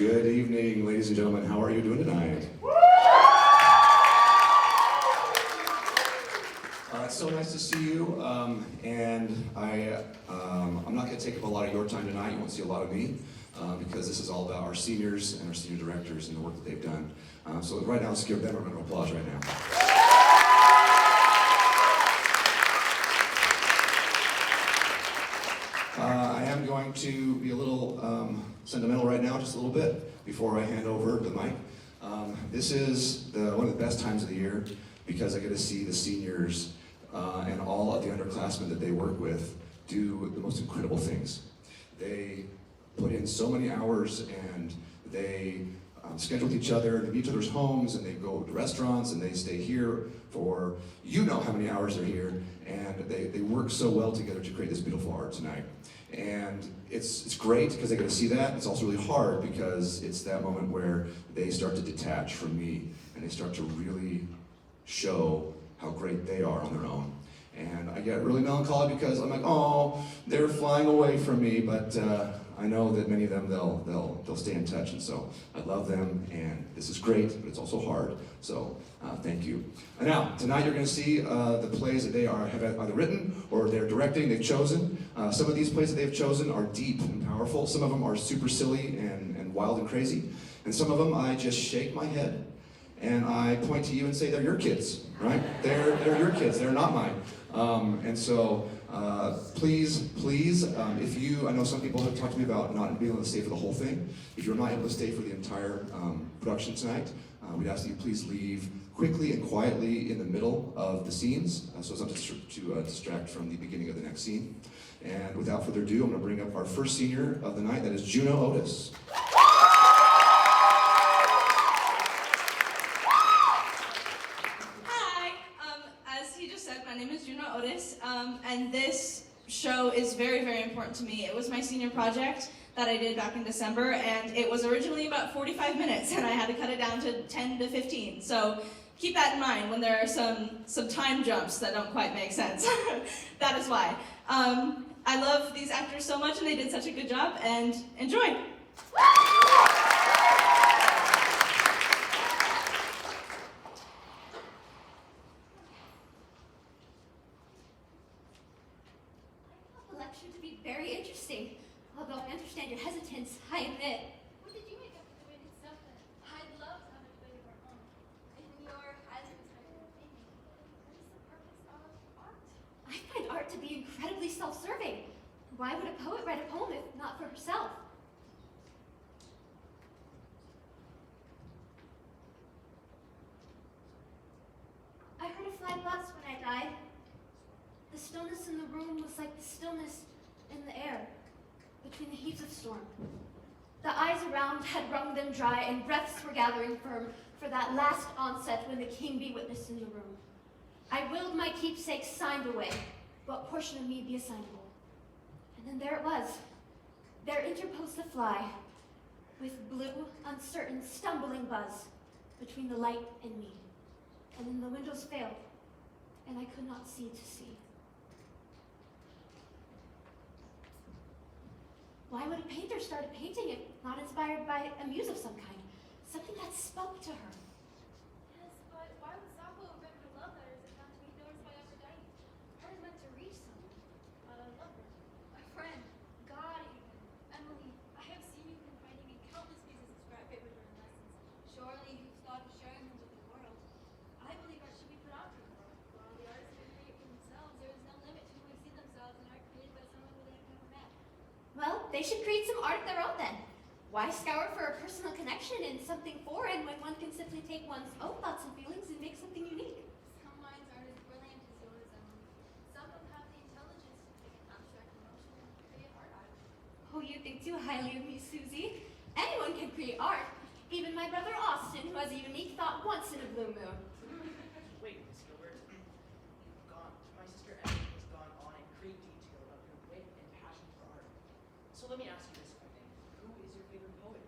Good evening, ladies and gentlemen. How are you doing tonight? It's so nice to see you, and I'm not going to take up a lot of your time tonight. You won't see a lot of me, because this is all about our seniors and our senior directors and the work that they've done. So right now, let's give them a round of applause right now. I am going to be a little sentimental right now, just a little bit, before I hand over the mic. This is one of the best times of the year because I get to see the seniors and all of the underclassmen that they work with do the most incredible things. They put in so many hours, and they schedule with each other, they meet each other's homes, and they go to restaurants, and they stay here for you know how many hours they're here, and they work so well together to create this beautiful art tonight. And it's great because they get to see that. It's also really hard because it's that moment where they start to detach from me, and they start to really show how great they are on their own. And I get really melancholy because I'm like, oh, they're flying away from me, but I know that many of them, they'll stay in touch, and so I love them, and this is great, but it's also hard, so thank you. And now, tonight you're going to see the plays that they have either written or they're directing, they've chosen. Some of these plays that they've chosen are deep and powerful. Some of them are super silly and wild and crazy, and some of them I just shake my head and I point to you and say, they're your kids, right? They're your kids, they're not mine. And so, please, if you, I know some people have talked to me about not being able to stay for the whole thing. If you're not able to stay for the entire production tonight, we'd ask that you please leave quickly and quietly in the middle of the scenes, so as not to distract from the beginning of the next scene. And without further ado, I'm gonna bring up our first senior of the night, that is Juno Otis. My name is Juno Otis, and this show is very, very important to me. It was my senior project that I did back in December, and it was originally about 45 minutes, and I had to cut it down to 10 to 15. So keep that in mind when there are some time jumps that don't quite make sense. That is why. I love these actors so much, and they did such a good job, and enjoy. To be very interesting, although I understand your hesitance, I admit. What did you make up of the written stuff then? I'd love to have a debate of our own. In your highly respected opinion, what is the purpose of art? I find art to be incredibly self-serving. Why would a poet write a poem if not for herself? I heard a fly buzz when I died. The stillness in the room was like the stillness in the air, between the heaps of storm. The eyes around had wrung them dry, and breaths were gathering firm for that last onset when the king be witness in the room. I willed my keepsake signed away, what portion of me be assignable. And then there it was. There interposed the fly, with blue, uncertain, stumbling buzz between the light and me. And then the windows failed, and I could not see to see. Why would a painter start a painting if not inspired by a muse of some kind? Something that spoke to her. Yes, but why would Sappho have written her love letters if not to be noticed by Aphrodite? Art is meant to reach someone. A lover. A friend. God even. Emily, I have seen you confiding in countless pieces of scrap paper during lessons. Surely you've thought of sharing them with the world. I believe art should be put out to the world. While the artists can create for themselves, there is no limit to who exceed themselves in art created by someone who they have never met. Well, they should create some art of their own then. Why scour for a personal connection in something foreign when one can simply take one's own thoughts and feelings and make something unique? Some minds aren't as brilliant as yours, Emily. Some don't have the intelligence to take an abstract emotion and create art out of it. Oh, you think too highly of me, Susie. Anyone can create art. Even my brother Austin, who has a unique thought once in a blue moon. Wait, Miss Gilbert. My sister Emily has gone on in great detail about your wit and passion for art. So let me ask you this, if I may. Who is your favorite poet?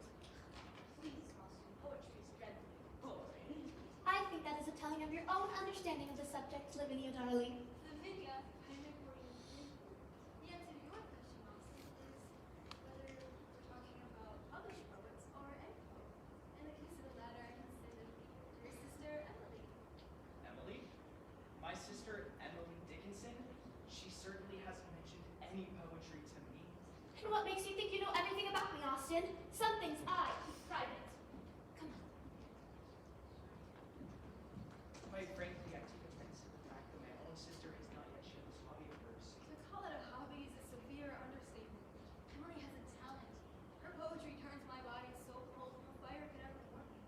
Please, Austin, poetry is dreadfully boring. I think that is a telling of your own understanding of the subject, Lavinia darling. Lavinia, I beg pardon. The answer to your question, Austin, is whether we're talking about published poets or makes you think you know everything about me, Austin? Some things I keep private. Come on. Quite frankly, I take offense to the fact that my own sister has not yet shared this hobby of hers. To call it a hobby is a severe understatement. Emily has a talent. Her poetry turns my body so cold no fire could ever warm me.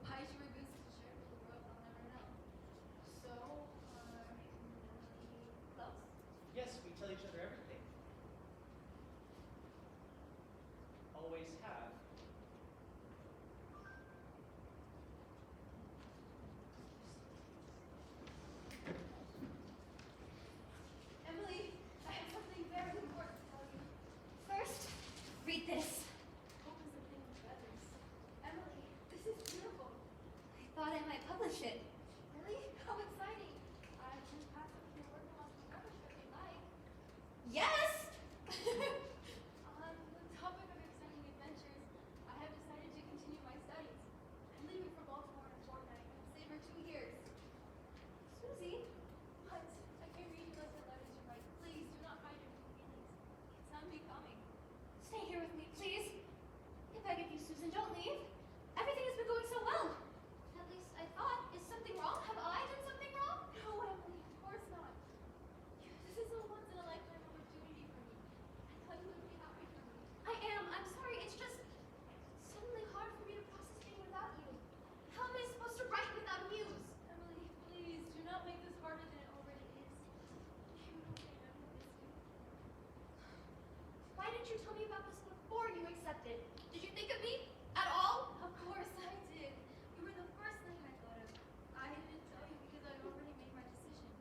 Why she refuses to share it with the world, I'll never know. So, Emily close? Yes, we tell each other everything. Always have. Emily, I have something very important to tell you. First, read this. Hope is a thing of feathers. Emily, this is beautiful. I thought I might publish it. Really? How exciting. I can pass up your work on my membership if you like. Yes! On the topic of exciting adventures, I have decided to continue my studies. I'm leaving for Baltimore in a fortnight and will stay for 2 years. Susie, But I can read you the letters you write. Please do not hide your true feelings. It's unbecoming. stay here with me, please. I beg of you, Susan, don't leave. Everything has been going so well. At least I thought. Is something wrong? Have I done something wrong? No, Emily, of course not. This is a once in a lifetime opportunity for me. I thought you would be happy for me. I am. I'm sorry. It's just suddenly hard for me to process being without you. How am I supposed to write without a muse? Emily, please do not make this harder than it already is. You don't think I will miss you. Why didn't you tell me about this before you accepted? Did you think of me at all? Of course I did. You were the first thing I thought of. I didn't tell you because I'd already made my decision.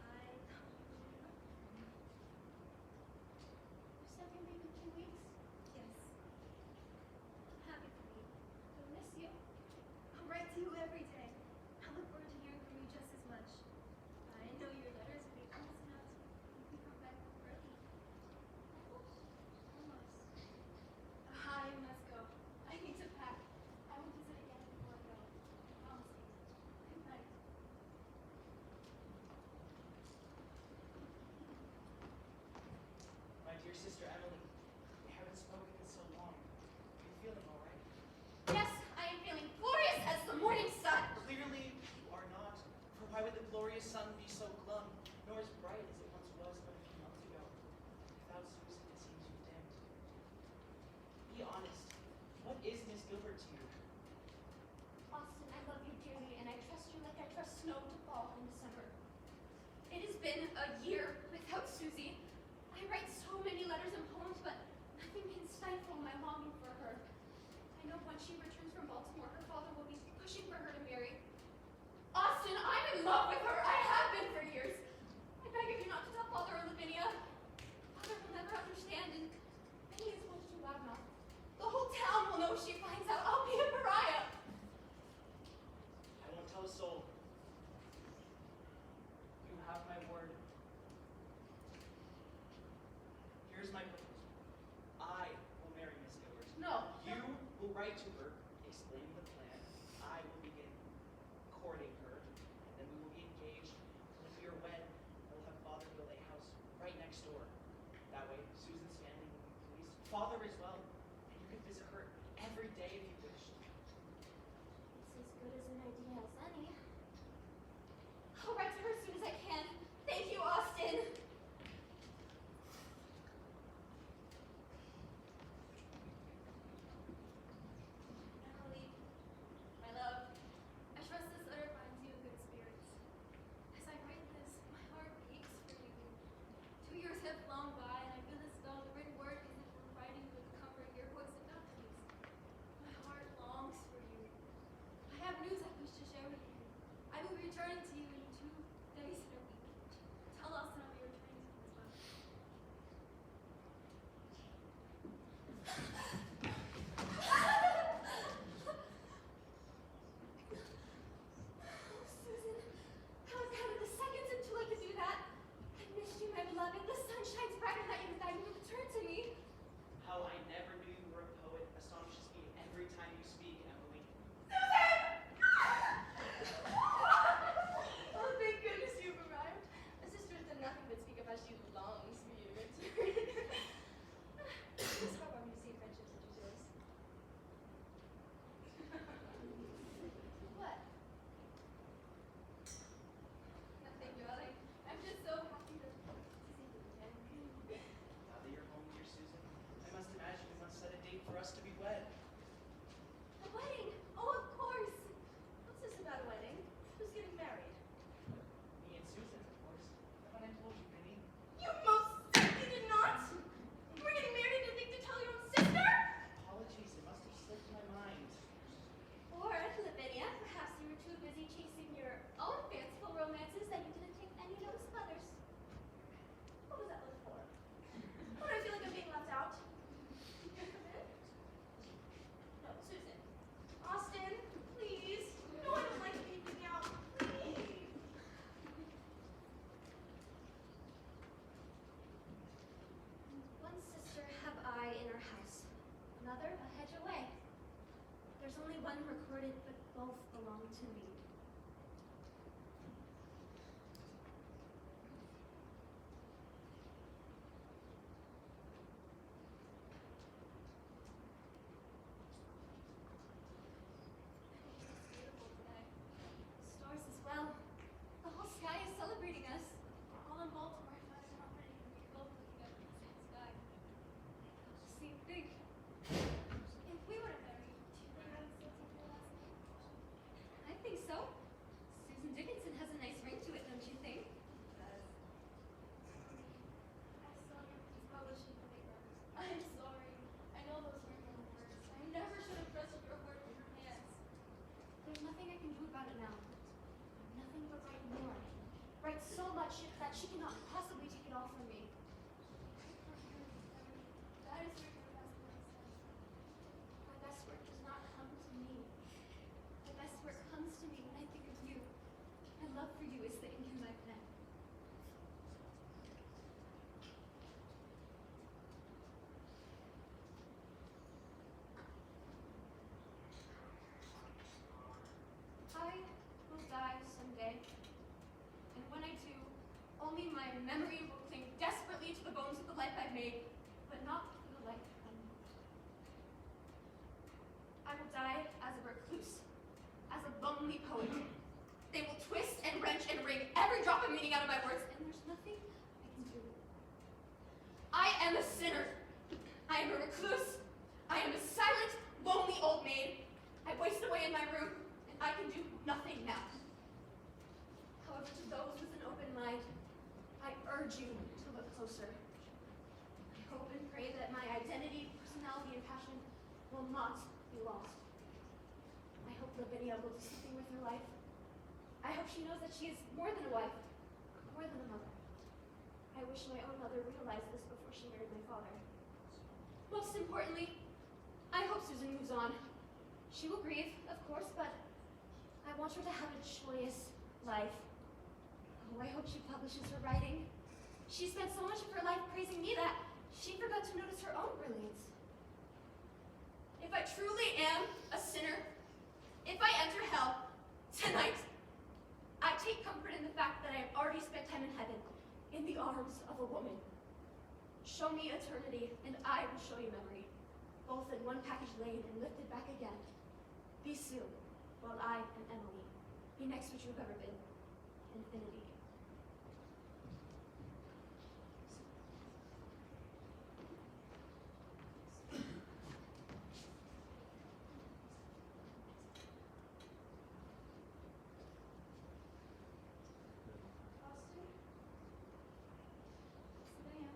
I thought you would know. You said you'd leave in 2 weeks. Yes. I'm happy for you. I'll miss you. I'll write to you every day. I look forward to hearing from you just as much. I know your letters will be almost enough to make me come back home early. Almost. I must go. I need to pack. I will visit again before I go. I promise you. Good night. My dear sister Emily, we haven't spoken in so long. Are you feeling all right? Yes, I am feeling glorious as the morning sun. Clearly, you are not. For why would the glorious sun be so glum, nor as bright as it once was but a few months ago? Without Susan, it seems you dimmed. Be honest. What is Miss Gilbert to you? Austin, I love you dearly, and I trust you like I trust snow to fall in December. It has been a year without Susie. I write so many letters and poems, but nothing can stifle my longing for her. I know when she returns from Baltimore, her father will be pushing for her to marry. Austin, I'm in love with her. I have been for years. I beg of you not to tell Father or Lavinia. Father will never understand, and he is much too loud now. The whole town will know if she finds out I'll be a pariah. I won't tell a soul. You have my word. Here's my proposal. I will marry Miss Gilbert. No. You will write to her, distorted, but both belong to me. It's beautiful today. Stars as well. The whole sky is celebrating us. All in Baltimore, I find it comforting when we both looking up at the same sky. Same thing. If we were to marry, do you think I would still take your last name? I think so. Susan Dickinson has a nice ring to it, don't you think? I saw your piece published in the paper. I'm sorry. I know those weren't your words. I never should have trusted your word in your hands. There's nothing I can do about it now. Nothing but write more. Write so much that she cannot possibly take it all from me. That is where your best work stands. My best work does not come to me. My best work comes to me when I think of you. My love for you is the ink in my pen. I will die someday. And when I do, only my memory will cling desperately to the bones of the life I've made, but not to the life I'm not. I will die as a recluse, as a lonely poet. They will twist and wrench and wring every drop of meaning out of my words, and there's nothing I can do. I am a sinner. I am a recluse. I am a silent, lonely old maid. I waste away in my room, and I can do nothing now. However, to those with an open mind, I urge you to look closer. I hope and pray that my identity, personality, and passion will not be lost. I hope Lavinia will do something with her life. I hope she knows that she is more than a wife, more than a mother. I wish my own mother realized this before she married my father. Most importantly, I hope Susan moves on. She will grieve, of course, but I want her to have a joyous life. Oh, I hope she publishes her writing. She spent so much of her life praising me that she forgot to notice her own brilliance. If I truly am a sinner, if I enter hell tonight, I take comfort in the fact that I have already spent time in heaven, in the arms of a woman. Show me eternity, and I will show you memory, both in one package laid and lifted back again. Be soon, while I and Emily be next which you've ever been, infinity. Austin? Savannah?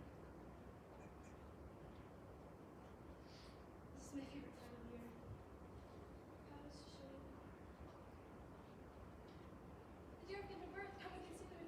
This is my favorite time of year. How is she? Did you ever give birth? Come and consider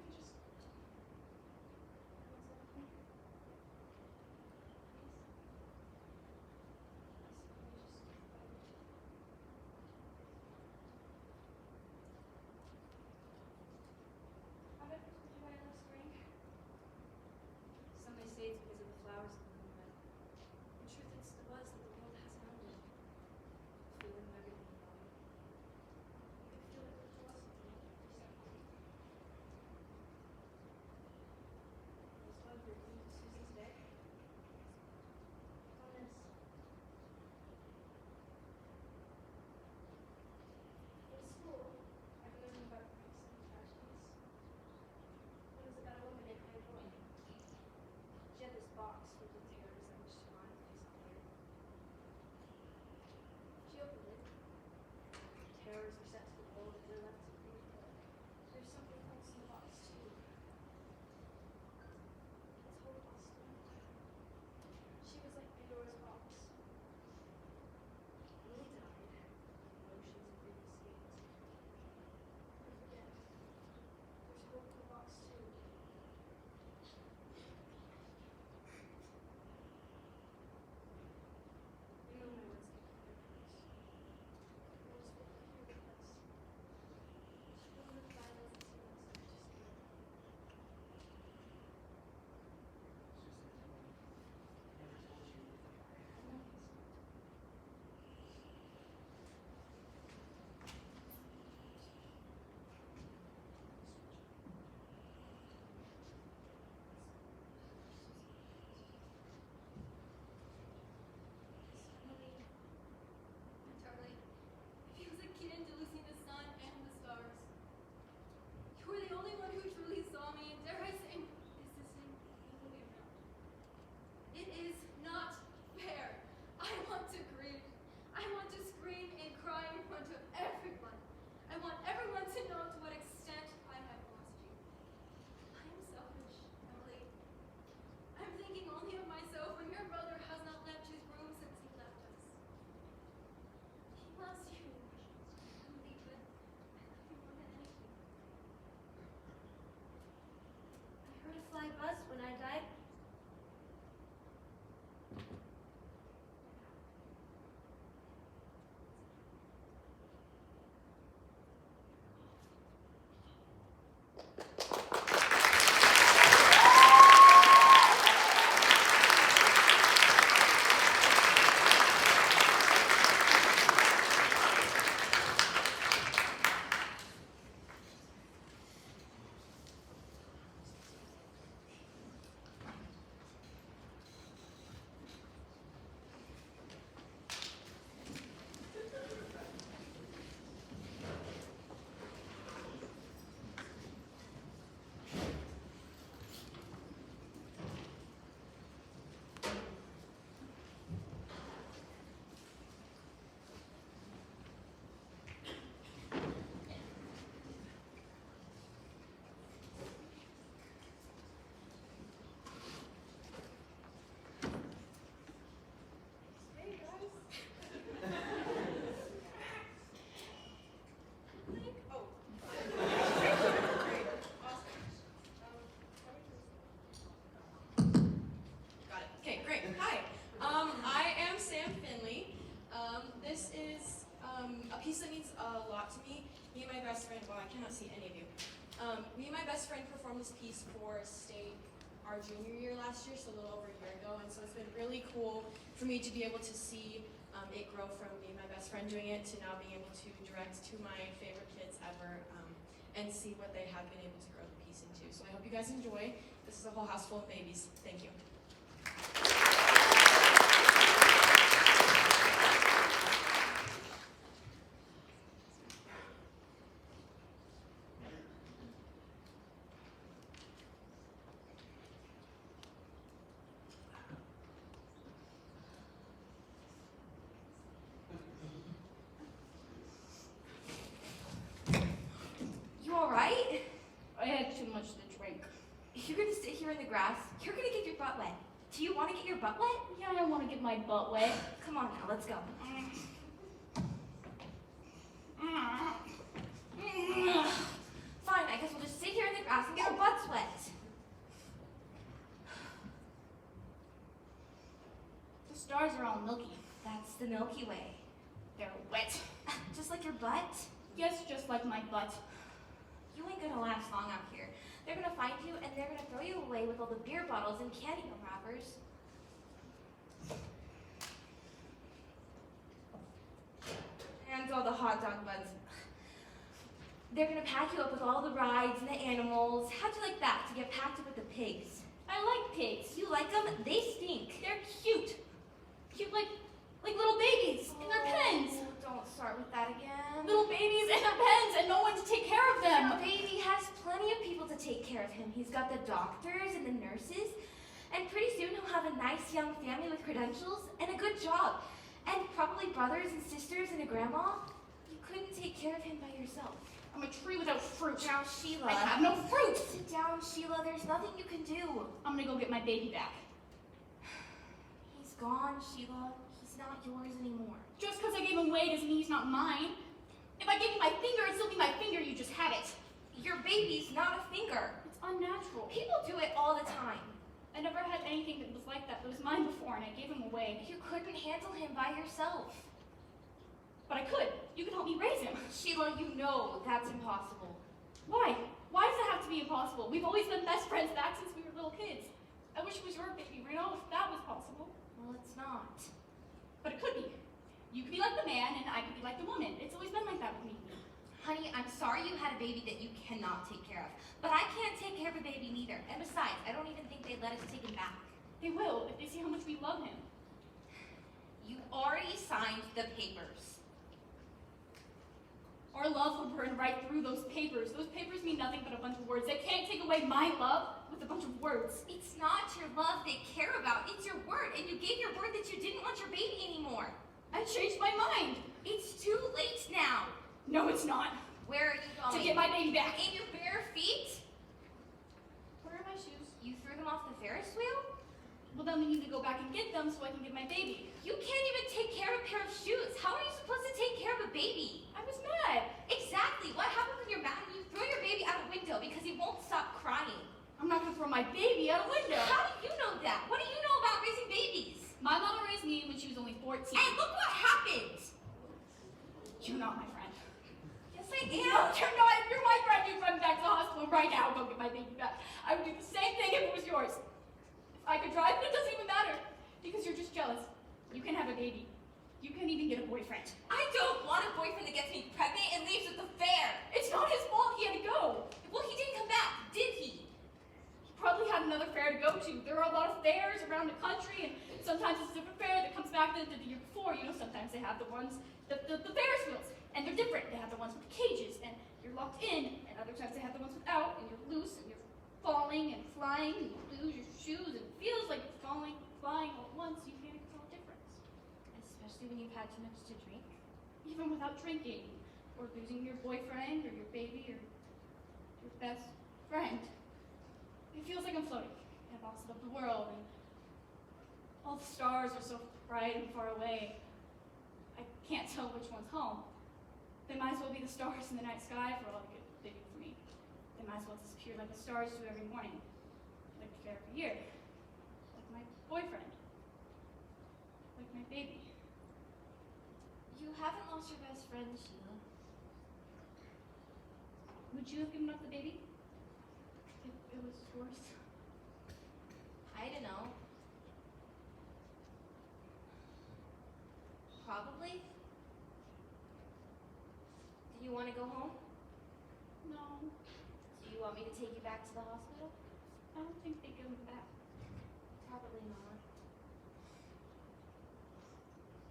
lot to me. Me and my best friend, well, I cannot see any of you. Me and my best friend performed this piece for state our junior year last year, so a little over a year ago, and so it's been really cool for me to be able to see it grow from me and my best friend doing it to now being able to direct two of my favorite kids ever and see what they have been able to grow the piece into. So I hope you guys enjoy. This is a whole house full of babies. Thank you. You alright? I had too much to drink. You're gonna sit here in the grass. You're gonna get your butt wet. Do you want to get your butt wet? Yeah, I want to get my butt wet. Come on now, let's go. Fine, I guess we'll just sit here in the grass and get our butts wet. The stars are all milky. That's the Milky Way. They're wet. Just like your butt. Yes, just like my butt. You ain't gonna last long out here. They're gonna find you and they're gonna throw you away with all the beer bottles and candy wrappers. And all the hot dog buns. They're gonna pack you up with all the rides and the animals. How'd you like that, to get packed up with the pigs? I like pigs. You like them? They stink. They're cute. Cute like little babies in their pens. Oh, don't start with that again. Little babies in their pens and no one to take care of them. Your baby has plenty of people to take care of him. He's got the doctors and the nurses, and pretty soon he'll have a nice young family with credentials and a good job, and probably brothers and sisters and a grandma. You couldn't take care of him by yourself. I'm a tree without fruit. Now, Sheila. I have no fruit. Sit down, Sheila. There's nothing you can do. I'm gonna go get my baby back. He's gone, Sheila. He's not yours anymore. Just because I gave him away doesn't mean he's not mine. If I gave you my finger, it'd still be my finger. You just had it. Your baby's not a finger. It's unnatural. People do it all the time. I never had anything that was like that. It was mine before, and I gave him away. You couldn't handle him by yourself. But I could. You can help me raise him. Sheila, you know that's impossible. Why? Why does it have to be impossible? We've always been best friends back since we were little kids. I wish it was your baby, Reno, if that was possible. Well, it's not. But it could be. You could be like the man, and I could be like the woman. It's always been like that with me. Honey, I'm sorry you had a baby that you cannot take care of. But I can't take care of a baby neither. And besides, I don't even think they'd let us take him back. They will, if they see how much we love him. You already signed the papers. Our love will burn right through those papers. Those papers mean nothing but a bunch of words. They can't take away my love with a bunch of words. It's not your love they care about. It's your word. And you gave your word that you didn't want your baby anymore. I changed my mind. It's too late now. No, it's not. Where are you going? To get my baby back. In your bare feet? Where are my shoes? You threw them off the Ferris wheel? Well, then we need to go back and get them so I can get my baby. You can't even take care of a pair of shoes. How are you supposed to take care of a baby? I was mad. Exactly. What happens when you're mad and you throw your baby out a window because he won't stop crying? I'm not gonna throw my baby out a window. How do you know that? What do you know about raising babies? My mama raised me when she was only 14. And look what happened. You're not my friend. Yes, I No, am. you're not. If you're my friend, you'd run back to the hospital right now and go get my baby back. I would do the same thing if it was yours. If I could drive, but it doesn't even matter because you're just jealous. You can have a baby. You can even get a boyfriend. I don't want a boyfriend that gets me pregnant and leaves at the fair. It's not his fault he had to go. Well, he didn't come back, did he? He probably had another fair to go to. There are a lot of fairs around the country, and sometimes it's a different fair that comes back than the year before. You know, sometimes they have the ones, the Ferris wheels, and they're different. They have the ones with the cages, and you're locked in, and other times they have the ones without, and you're loose, and you're falling and flying, and you lose your shoes, and it feels like you're falling, flying all at once. You can't tell the difference. Especially when you've had too much to drink. Even without drinking, or losing your boyfriend, or your baby, or your best friend. It feels like I'm floating in the opposite of the world, and all the stars are so bright and far away. I can't tell which one's home. They might as well be the stars in the night sky for all the good they do for me. They might as well disappear like the stars do every morning, like the fair every year, like my boyfriend, like my baby. You haven't lost your best friend, Sheila. would you have given up the baby? If it was yours? I don't know. Probably. Do you want to go home? No, Do you want me to take you back to the hospital? I don't think they give him back. Probably not.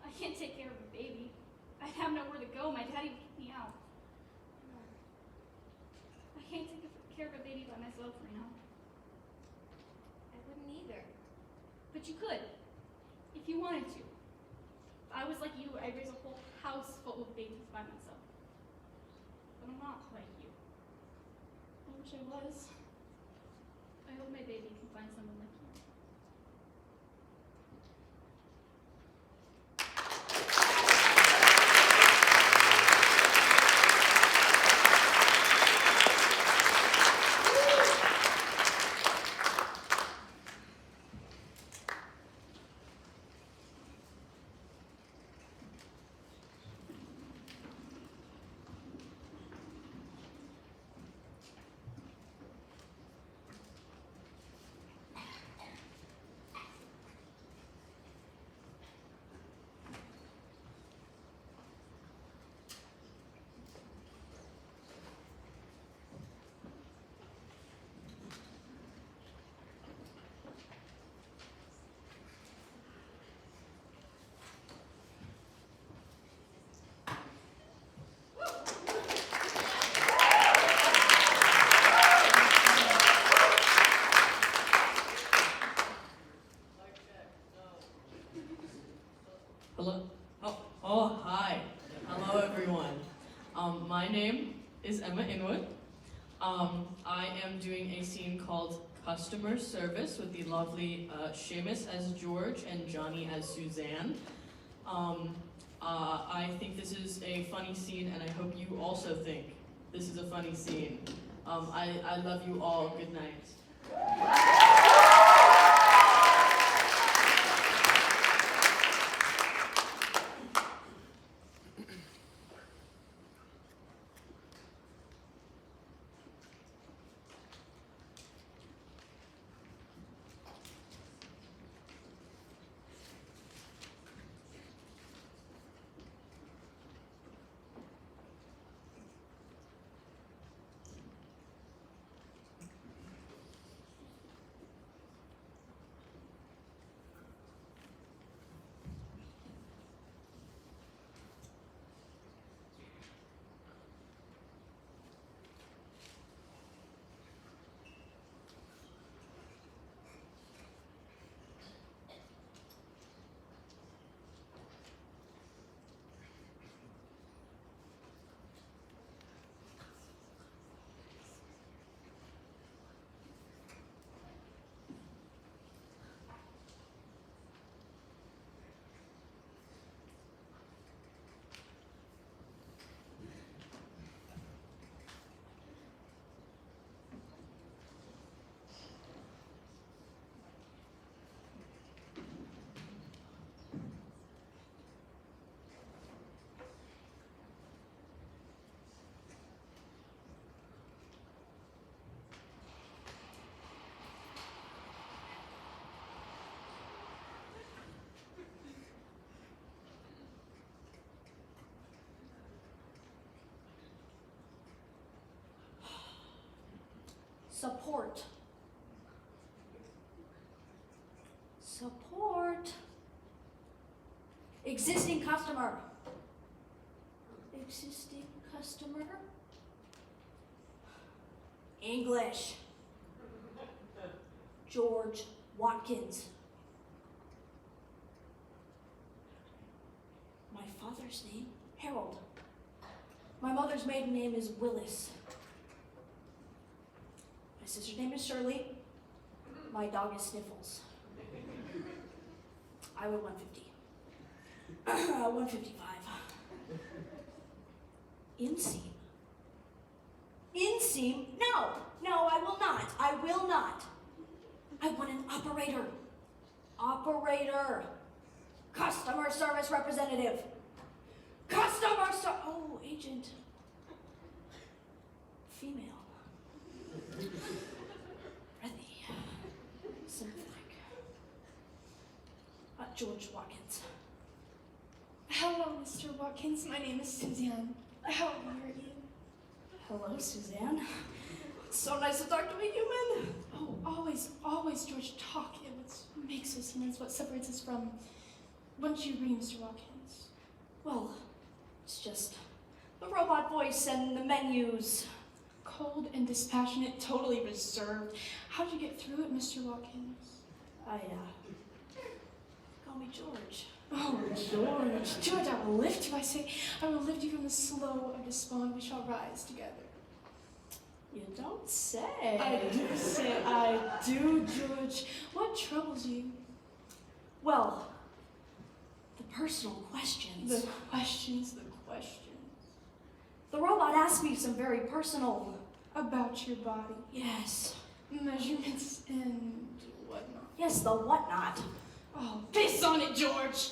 I can't take care of a baby. I'd have nowhere to go. My daddy would kick me out. I can't take care of a baby by myself right now. I wouldn't either. But you could, if you wanted to. If I was like you, I'd raise a whole house full of babies by myself. But I'm not like you. I wish I was. I hope my baby can find someone like you. Hello? Oh, hi. Hello, everyone. My name is Emma Inwood. I am doing a scene called Customer Service with the lovely Seamus as George and Johnny as Suzanne. I think this is a funny scene, and I hope you also think this is a funny scene. I love you all. Good night. Support. Support. Existing customer. Existing customer. English. George Watkins. My father's name, Harold. My mother's maiden name is Willis. My sister's name is Shirley. My dog is Sniffles. I weigh 150. 155. Inseam. Inseam? No, I will not. I will not. I want an operator. Operator. Customer service representative. Oh, agent. female. Breathy. Sympathetic. George Watkins. Hello, Mr. Watkins. My name is Suzanne. How are you? Hello, Suzanne. It's so nice to talk to a human. Oh, always, George, talk. It's what makes us humans, what separates us from... Why don't you read, Mr. Watkins? Well, it's just the robot voice and the menus. Cold and dispassionate, totally reserved. How'd you get through it, Mr. Watkins? Call me George. Oh, George. George, I will lift you, I say. I will lift you from the slough of despond. We shall rise together. You don't say. I do say, I do, George. What troubles you? Well, the personal questions. The questions. The robot asked me some very personal... About your body. Yes. Measurements and whatnot. Yes, the whatnot. Oh, piss on it, George!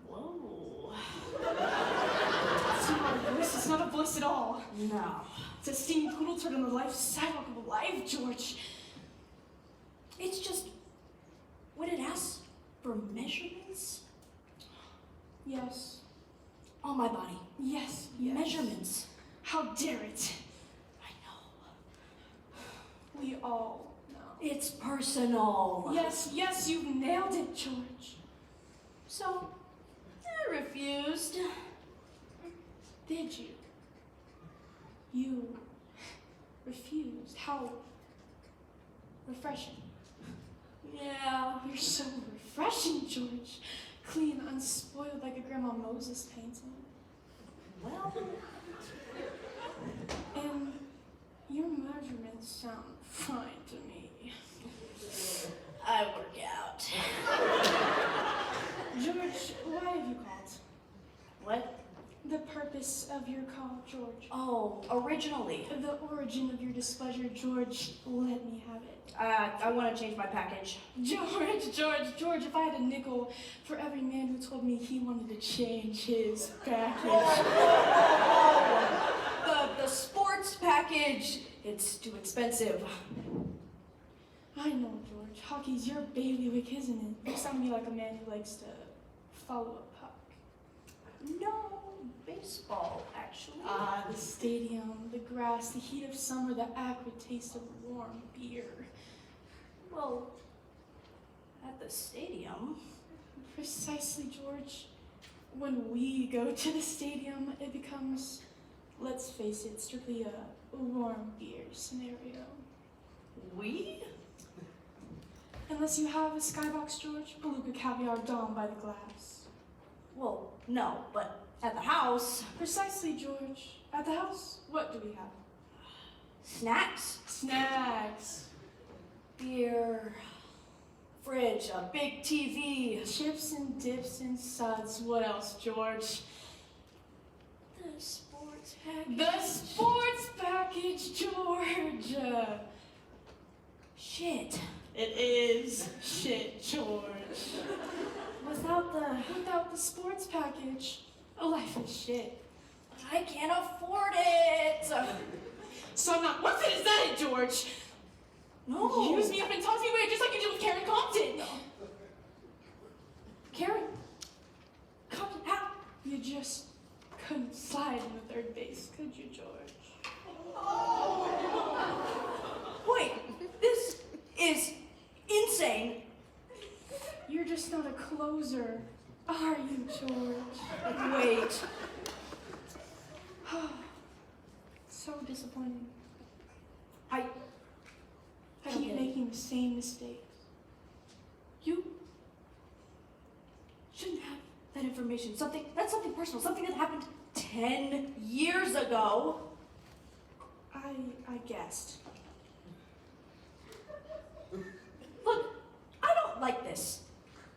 Whoa. It's not a voice. It's not a voice at all. No. It's a steaming poodle turd on the life sidewalk of life, George. It's just... when it asks for measurements Yes. on my body. Yes. Measurements. How dare it? I know. We all know. It's personal. Yes, you've nailed it, George. So, I refused. Did you? You refused. How refreshing. Yeah. You're so refreshing, George. Clean, unspoiled like a Grandma Moses painting. Well, And your measurements sound fine to me. I work out. George, why have you called? What? The purpose of your call, George. Oh, originally. The origin of your displeasure, George. Let me have it. I want to change my package. George, if I had a nickel for every man who told me he wanted to change his package. The sports package. It's too expensive. I know, George. Hockey's your bailiwick, isn't it? You sound to me like a man who likes to follow a puck. No, baseball, actually. The stadium, the grass, the heat of summer, the acrid taste of warm beer. Well, at the stadium. Precisely, George. When we go to the stadium, it becomes, let's face it, strictly a warm beer scenario. We? Unless you have a skybox, George, beluga caviar dawn by the glass. Well, no, but at the house. Precisely, George. At the house, what do we have? Snacks, Snacks. beer, fridge, a big TV. Chips and dips and suds. What else, George? The sports package. The sports package, George. Shit. It is shit, George. Without the sports package, a life is shit. I can't afford it. So I'm not. What is that, George? No. You use me up and toss me away just like you did with Karen Compton. Karen. Compton, how? You just couldn't slide in the third base, could you, George? Wait, this is insane. You're just not a closer, are you, George? Wait. So disappointing. I Keep Okay. making the same mistakes. You shouldn't have that information. That's something personal, something that happened 10 years ago. I guessed. Look, I don't like this.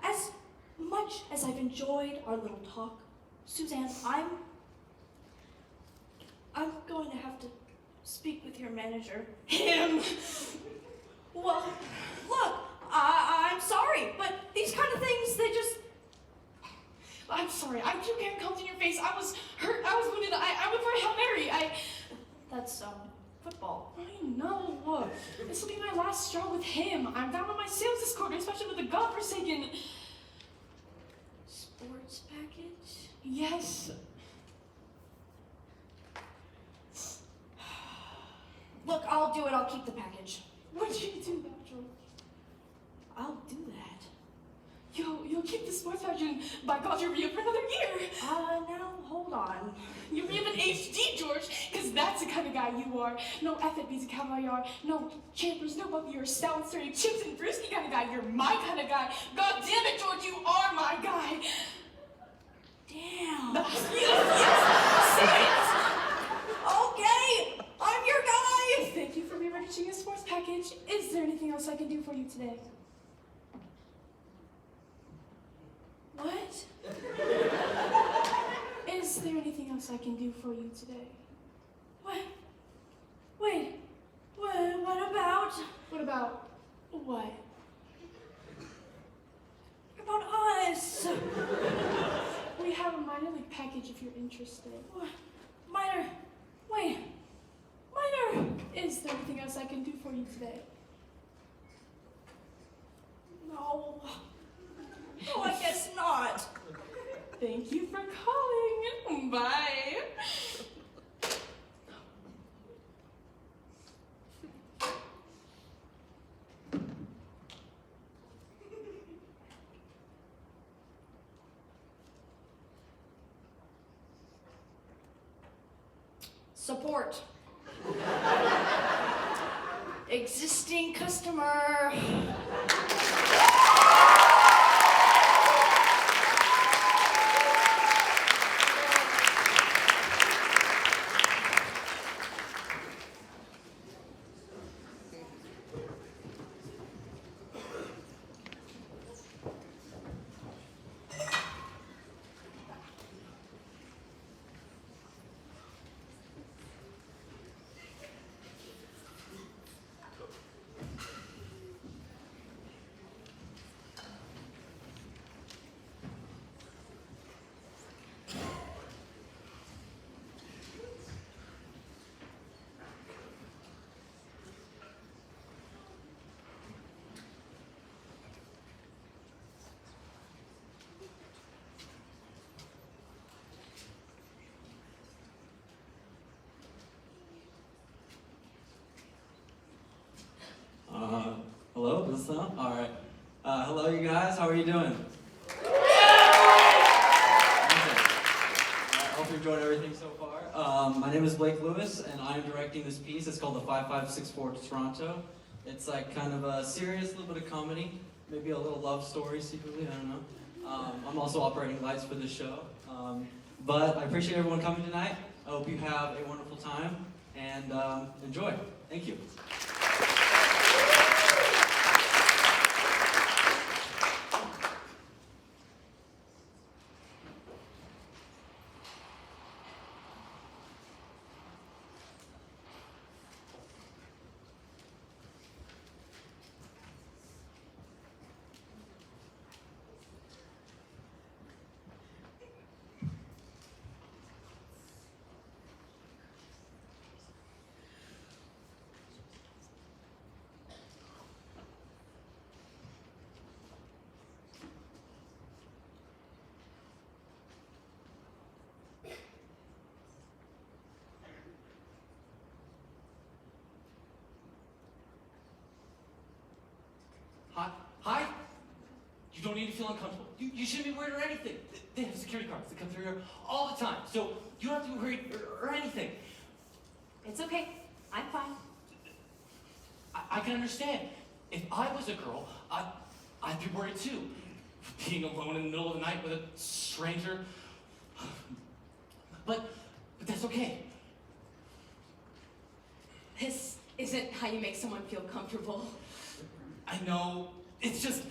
As much as I've enjoyed our little talk, Suzanne, I'm going to have to speak with your manager. Him! Well, look, I'm sorry, but these kind of things, they just... I'm sorry, I threw Karen Compton in your face. I was hurt, I was wounded, I went for a Hail Mary. That's, football. I know. This will be my last straw with him. I'm down on my sales this quarter, especially with the godforsaken Sports package? Yes. Look, I'll do it. I'll keep the package. Would you do that, George? I'll do that. You'll keep the sports package, and by God, you'll be up for another year. Now, hold on. You'll be up in HD, George, because that's the kind of guy you are. No FFB's a Cavalier, no Champers, no Buffy, you're a stout, sturdy, Chips and Brewski kind of guy. You're my kind of guy. God damn it, George, you are my guy. Damn. Yes, say it. Okay, I'm your guy. Thank you for re-registering a sports package. Is there anything else I can do for you today? What? Is there anything else I can do for you today? What? Wait. What about? What about what? About us? We have a minor league package if you're interested. What? Minor. Wait. Minor. Is there anything else I can do for you today? No. Oh, I guess not. Thank you for calling. Bye. Support. Existing customer. Hello, this is on? Alright. Hello, you guys. How are you doing? Okay. I hope you're enjoying everything so far. My name is Blake Lewis, and I'm directing this piece. It's called the 5564 Toronto. It's like kind of a serious, little bit of comedy, maybe a little love story secretly, I don't know. I'm also operating lights for this show. But I appreciate everyone coming tonight. I hope you have a wonderful time, and enjoy. Thank you. Hi? You don't need to feel uncomfortable. You shouldn't be worried or anything. They have security guards that come through here all the time, so you don't have to be worried or anything. It's okay. I'm fine. I can understand. If I was a girl, I'd be worried too. Being alone in the middle of the night with a stranger. But that's okay. This isn't how you make someone feel comfortable. I know. It's just,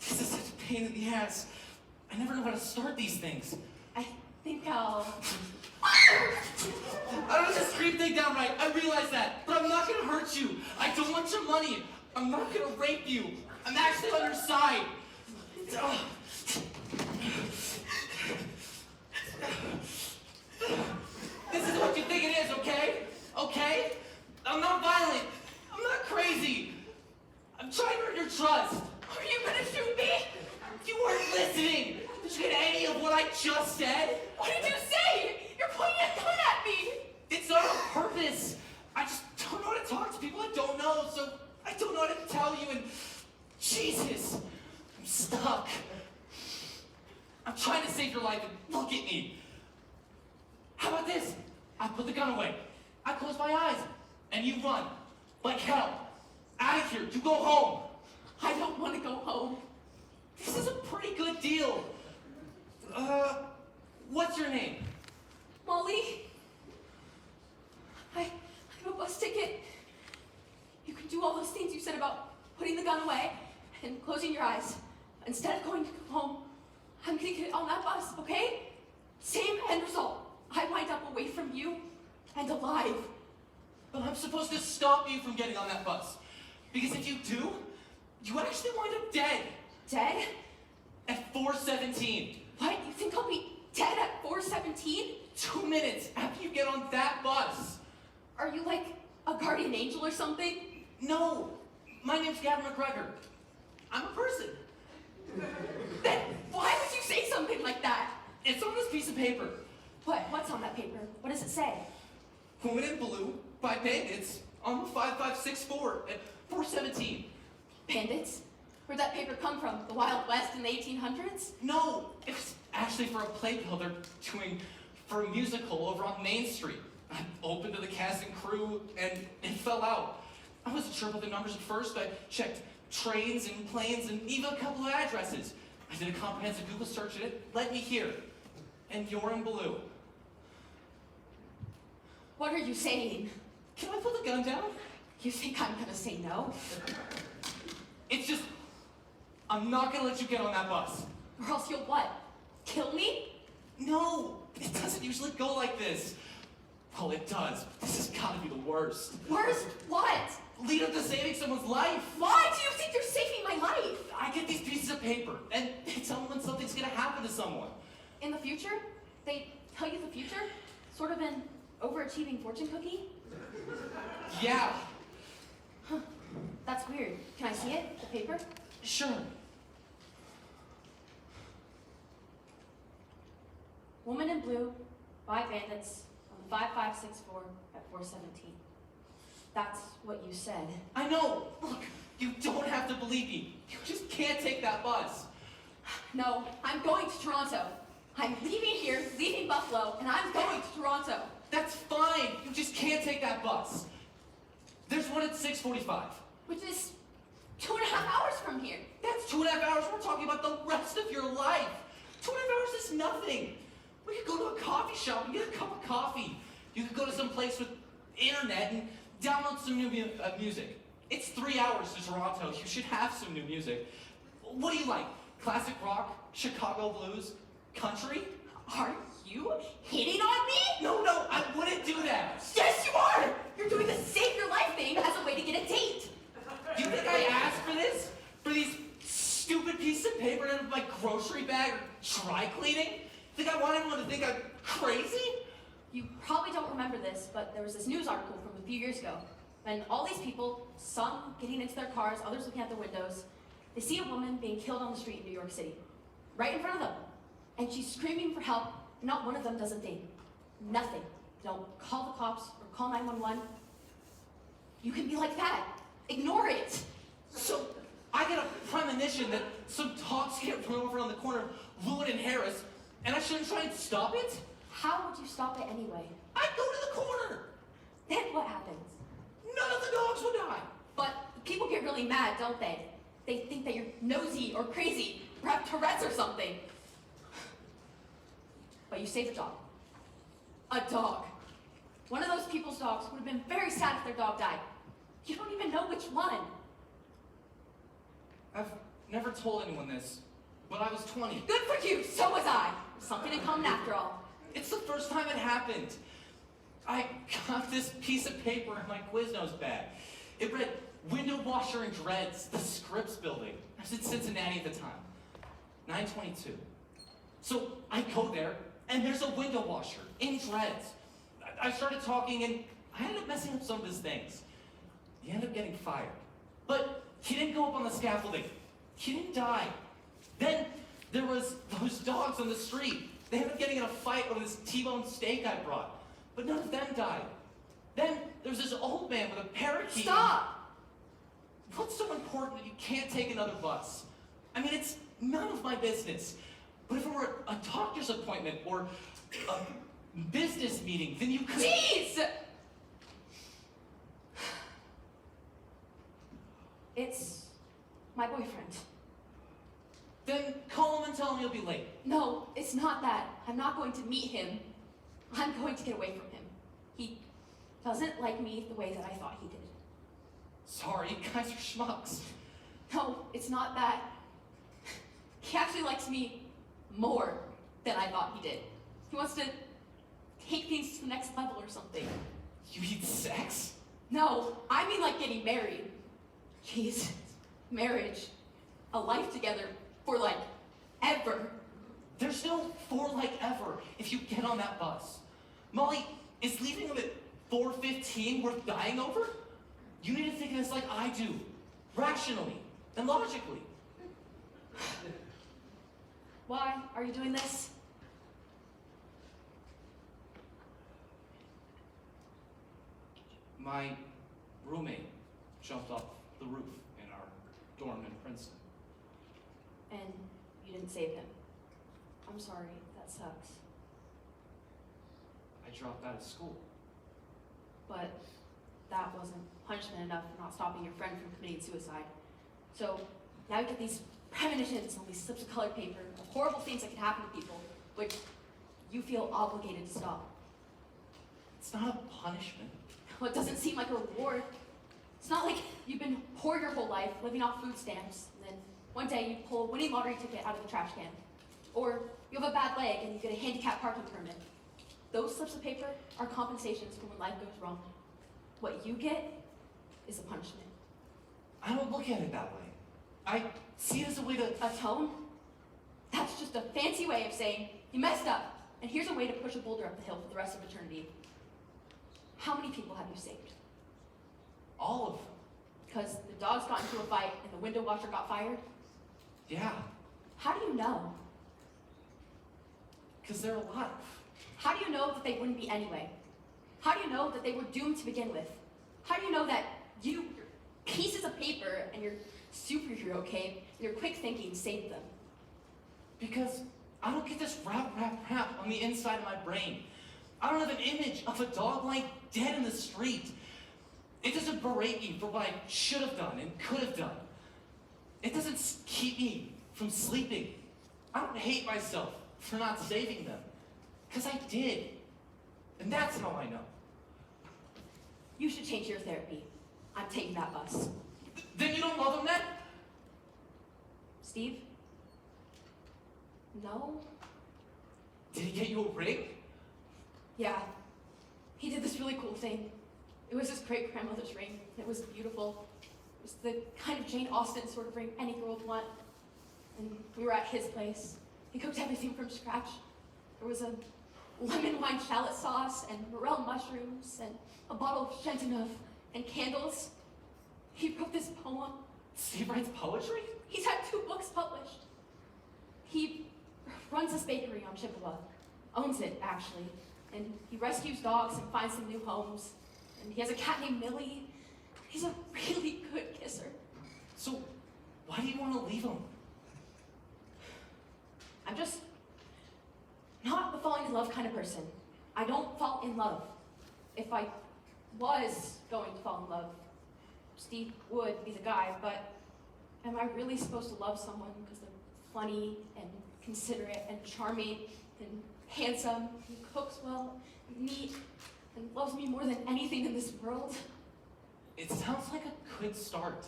this is such a pain in the ass. I never know how to start these things. I think I'll... I don't just scream things down right. I realize that. But I'm not gonna hurt you. I don't want your money. I'm not gonna rape you. I'm actually on your side. This is what you think it is, okay? Okay? I close my eyes, and you run. Like hell. Out of here. You go home. I don't want to go home. This is a pretty good deal. What's your name? Molly, I have a bus ticket. You can do all those things you said about putting the gun away and closing your eyes. Instead of going home, I'm gonna get on that bus, okay? Same end result. I wind up away from you and alive. But I'm supposed to stop you from getting on that bus. Because if you do, you actually wind up dead. Dead? At 4:17. What? You think I'll be dead at 4:17? 2 minutes after you get on that bus. Are you like a guardian angel or something? No, my name's Gavin McGregor. I'm a person. Then why would you say something like that? It's on this piece of paper. What's on that paper? What does it say? Woman in Blue by Bandits on the 5564 at 4:17. Bandits? Where'd that paper come from? The Wild West in the 1800s? No, it's actually for a playbill they're doing for a musical over on Main Street. I opened to the cast and crew, and it fell out. I wasn't sure about the numbers at first. I checked trains and planes and even a couple of addresses. I did a comprehensive Google search and it led me here. And you're in Blue. What are you saying? Can I put the gun down? You think I'm gonna say no? It's just, I'm not gonna let you get on that bus. Or else you'll what? Kill me? No, it doesn't usually go like this. Well, it does. This has gotta be the worst. Worst what? Lead up to saving someone's life. Why do you think you're saving my life? I get these pieces of paper, and they tell me when something's gonna happen to someone. In the future? They tell you the future? Sort of an overachieving fortune cookie? Yeah, That's weird. Can I see it? The paper? sure. Woman in Blue by Bandits on the 5564 at 4:17. That's what you said. I know. Look, you don't have to believe me. You just can't take that bus. No, I'm going to Toronto. I'm leaving here, leaving Buffalo, and I'm going to Toronto. That's fine. You just can't take that bus. There's one at 6:45. Which is 2.5 hours from here. That's 2.5 hours. We're talking about the rest of your life. 2.5 hours is nothing. We could go to a coffee shop and get a cup of coffee. You could go to some place with internet and download some new music. It's 3 hours to Toronto. You should have some new music. What do you like? Classic rock? Chicago blues? Country? Are you hitting on me? No, I wouldn't do that. Yes, you are! You're doing the save your life thing as a way to get a date. Do you think I asked for this? For these stupid pieces of paper in my grocery bag or dry cleaning? Think I want everyone to think I'm crazy? You probably don't remember this, but there was this news article from a few years ago. When all these people, some getting into their cars, others looking out the windows, they see a woman being killed on the street in New York City. Right in front of them. And she's screaming for help, and not one of them does a thing. Nothing. They don't call the cops or call 911. You can be like that. Ignore it. So I get a premonition that some dogs get run over on the corner of Lewin and Harris, and I shouldn't try and stop it? How would you stop it anyway? I'd go to the corner. Then what happens? None of the dogs would die. But people get really mad, don't they? They think that you're nosy or crazy, or have Tourette's or something. But you saved a dog. A dog. One of those people's dogs would have been very sad if their dog died. You don't even know which one. I've never told anyone this, but I was 20. Good for you, so was I. Something in common after all. It's the first time it happened. I got this piece of paper in my Quiznos bag. It read, window washer and dreads, the Scripps building. I was in Cincinnati at the time. 922. So I go there, and there's a window washer in dreads. I started talking, and I ended up messing up some of his things. He ended up getting fired. But he didn't go up on the scaffolding. He didn't die. Then there was those dogs on the street. They ended up getting in a fight over this T-bone steak I brought. But none of them died. Then there's this old man with a parakeet. Stop! What's so important that you can't take another bus? I mean, it's none of my business. But if it were a doctor's appointment or a business meeting, then you could... Jeez! my boyfriend. Then call him and tell him you'll be late. No, it's not that. I'm not going to meet him. I'm going to get away from him. He doesn't like me the way that I thought he did. Sorry, you guys are schmucks. No, it's not that. He actually likes me more than I thought he did. He wants to take things to the next level or something. You mean sex? No, I mean like getting married. Jeez, marriage. A life together for like ever. There's no for like ever if you get on that bus. Molly, is leaving him at 4:15 worth dying over? You need to think of this like I do, rationally and logically. Why are you doing this? My roommate jumped off the roof in our dorm in Princeton. And you didn't save him. I'm sorry, that sucks. I dropped out of school. But that wasn't punishment enough for not stopping your friend from committing suicide. So now you get these premonitions on these slips of colored paper of horrible things that can happen to people, which you feel obligated to stop. It's not a punishment. Well, it doesn't seem like a reward. It's not like you've been poor your whole life, living off food stamps, and then one day you pull a winning lottery ticket out of the trash can. Or you have a bad leg and you get a handicap parking permit. Those slips of paper are compensations for when life goes wrong. What you get is a punishment. I don't look at it that way. I see it as a way to... Atone? That's just a fancy way of saying, you messed up, and here's a way to push a boulder up the hill for the rest of eternity. How many people have you saved? All of them. Because the dogs got into a fight and the window washer got fired? Yeah, How do you know? because they're alive. How do you know that they wouldn't be anyway? How do you know that they were doomed to begin with? How do you know that your pieces of paper and your superhero cape and your quick thinking saved them? Because I don't get this rap on the inside of my brain. I don't have an image of a dog lying dead in the street. It doesn't berate me for what I should have done and could have done. It doesn't keep me from sleeping. I don't hate myself for not saving them. Because I did. And that's how I know. You should change your therapy. I'm taking that bus. Then you don't love them then? Steve? No? Did he get you a ring? Yeah. He did this really cool thing. It was his great-grandmother's ring. It was beautiful. It was the kind of Jane Austen sort of ring any girl would want. And we were at his place. He cooked everything from scratch. There was a lemon wine shallot sauce and morel mushrooms and a bottle of Chanteneuf and candles. He wrote this poem. Steve writes poetry? He's had 2 books published. He runs this bakery on Chippewa. Owns it, actually. And he rescues dogs and finds them new homes. And he has a cat named Millie. He's a really good kisser. So, why do you want to leave him? I'm just not the falling in love kind of person. I don't fall in love. If I was going to fall in love, Steve would be the guy, but am I really supposed to love someone because they're funny and considerate and charming and handsome and cooks well and neat and loves me more than anything in this world? It sounds like a good start.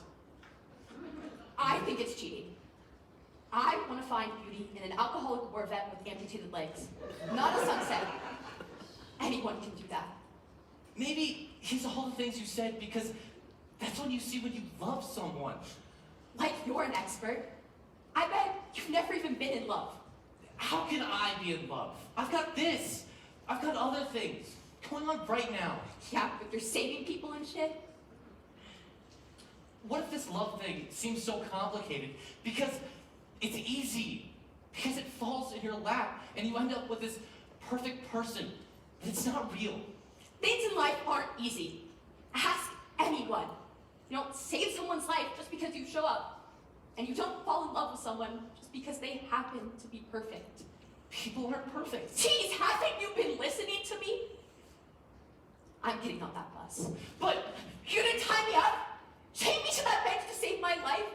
I think it's cheating. I want to find beauty in an alcoholic war vet with amputated legs, not a sunset. Anyone can do that. Maybe he's all the things you said because that's what you see when you love someone. Like you're an expert. I bet you've never even been in love. How can I be in love? I've got this. I've got other things going on right now. Yeah, but you're saving people and shit. What if this love thing seems so complicated? Because it's easy. Because it falls in your lap and you end up with this perfect person. But it's not real. Things in life aren't easy. Ask anyone. You don't save someone's life just because you show up. And you don't fall in love with someone just because they happen to be perfect. People aren't perfect. Jeez, haven't you been listening to me? I'm getting on that bus. But You didn't tie me up, chain me to that bench to save my life.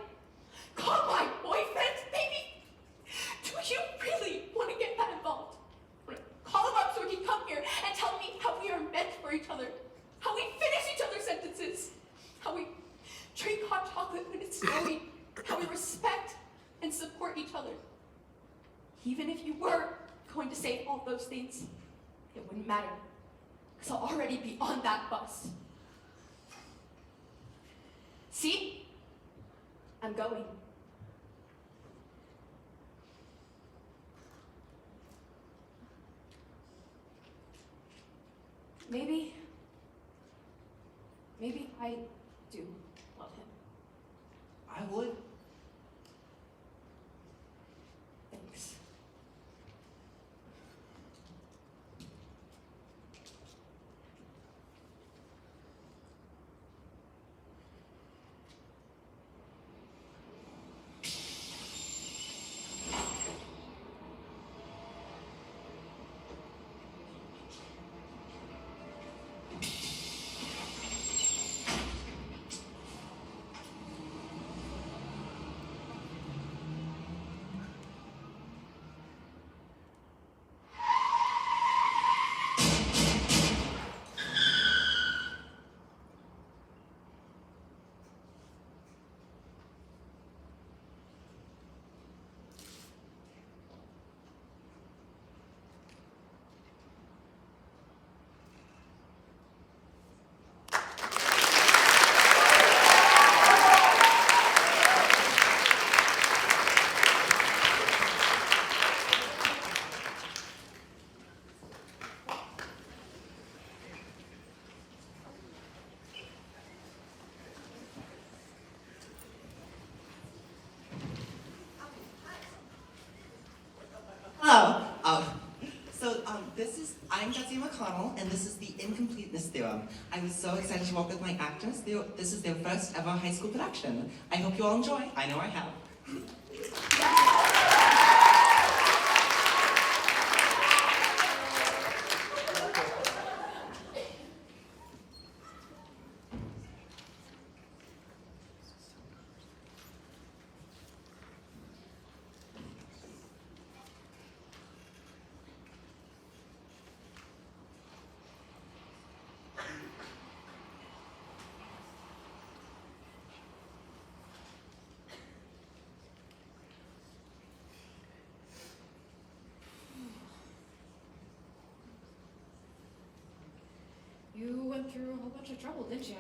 those things, it wouldn't matter. Because I'll already be on that bus. See? I'm going. Maybe I do love him. I would. Thanks. Hello. I'm Jessie McConnell, and this is the Incompleteness Theorem. I was so excited to work with my actors. This is their first ever high school production. I hope you all enjoy. I know I have. You went through a whole bunch of trouble, didn't you?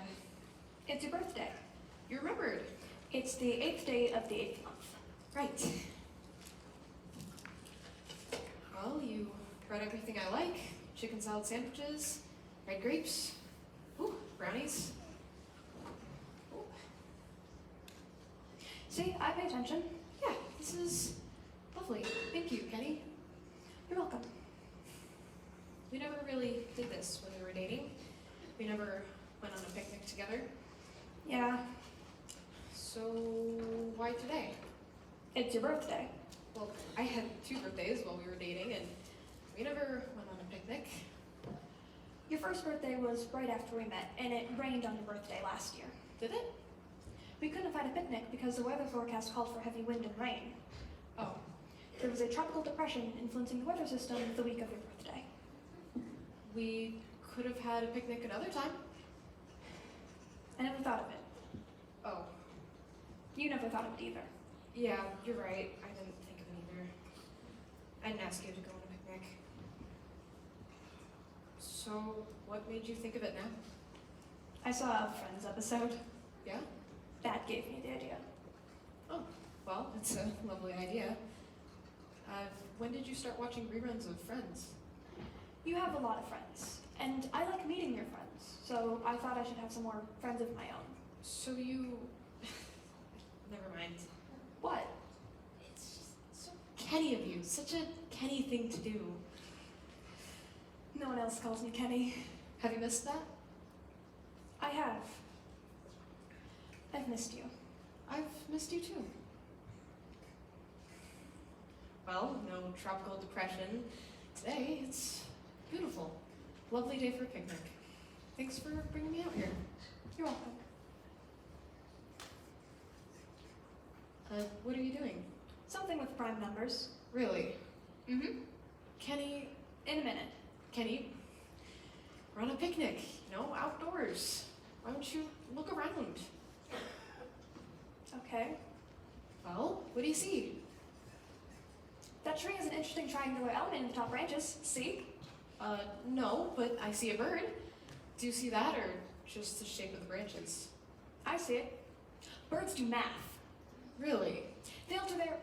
It's your birthday. You remembered. It's the 8th day of the 8th month. Right. Well, you brought everything I like. Chicken salad sandwiches, red grapes, ooh, brownies. Ooh. See, I pay attention. Yeah, this is lovely. Thank you, Kenny. You're welcome. We never really did this when we were dating. We never went on a picnic together. Yeah, So why today? it's your birthday. Well, I had 2 birthdays while we were dating, and we never went on a picnic. Your first birthday was right after we met, and it rained on your birthday last year. Did it? We couldn't have had a picnic because the weather forecast called for heavy wind and rain. Oh, There was a tropical depression influencing the weather system the week of your birthday. we could have had a picnic another time. I never thought of it. Oh, You never thought of it either. yeah, you're right. I didn't think of it either. I didn't ask you to go on a picnic. So, what made you think of it now? I saw a Friends episode. Yeah? That gave me the idea. Well, it's a lovely idea. When did you start watching reruns of Friends? You have a lot of friends, and I like meeting your friends, so I thought I should have some more friends of my own. So you... Never mind. What? It's just so Kenny of you. Such a Kenny thing to do. No one else calls me Kenny. Have you missed that? I have. I've missed you. I've missed you too. Well, no tropical depression. Today, it's beautiful. Lovely day for a picnic. Thanks for bringing me out here. You're welcome. What are you doing? Something with prime numbers. Really? Mm-hmm. Kenny, In a minute. Kenny, we're on a picnic, you know, outdoors. Why don't you look around? Okay. Well, what do you see? That That tree has an interesting triangular element in the top branches. See? No, but I see a bird. Do you see that, or just the shape of the branches? I see it. Birds do math. Really? They alter their...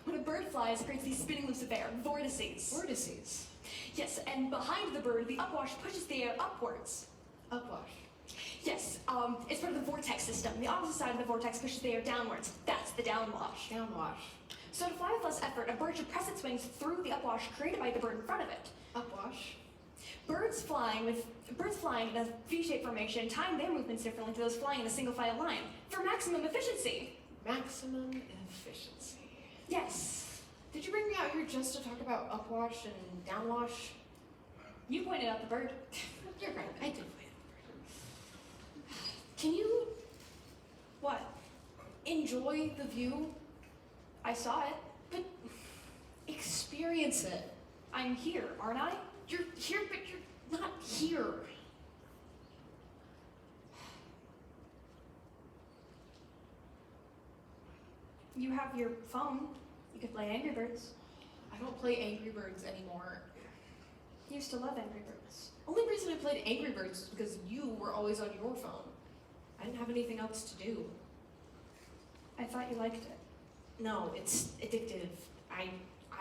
When a bird flies, it creates these spinning loops of air, vortices. Vortices. Yes, and behind the bird, the upwash pushes the air upwards. Upwash. Yes, it's part of the vortex system. The opposite side of the vortex pushes the air downwards. That's the downwash. Downwash. So to fly with less effort, a bird should press its wings through the upwash created by the bird in front of it. Upwash. Birds flying in a V-shaped formation time their movements differently to those flying in a single file line for maximum efficiency. Maximum efficiency. Yes. Did you bring me out here just to talk about upwash and downwash? You pointed out the bird. You're right, I did point out the bird. Can you What? enjoy the view? I saw it. But experience it. I'm here, aren't I? You're here, but you're not here. You have your phone. You could play Angry Birds. I don't play Angry Birds anymore. You used to love Angry Birds. Only reason I played Angry Birds is because you were always on your phone. I didn't have anything else to do. I thought you liked it. No, it's addictive. I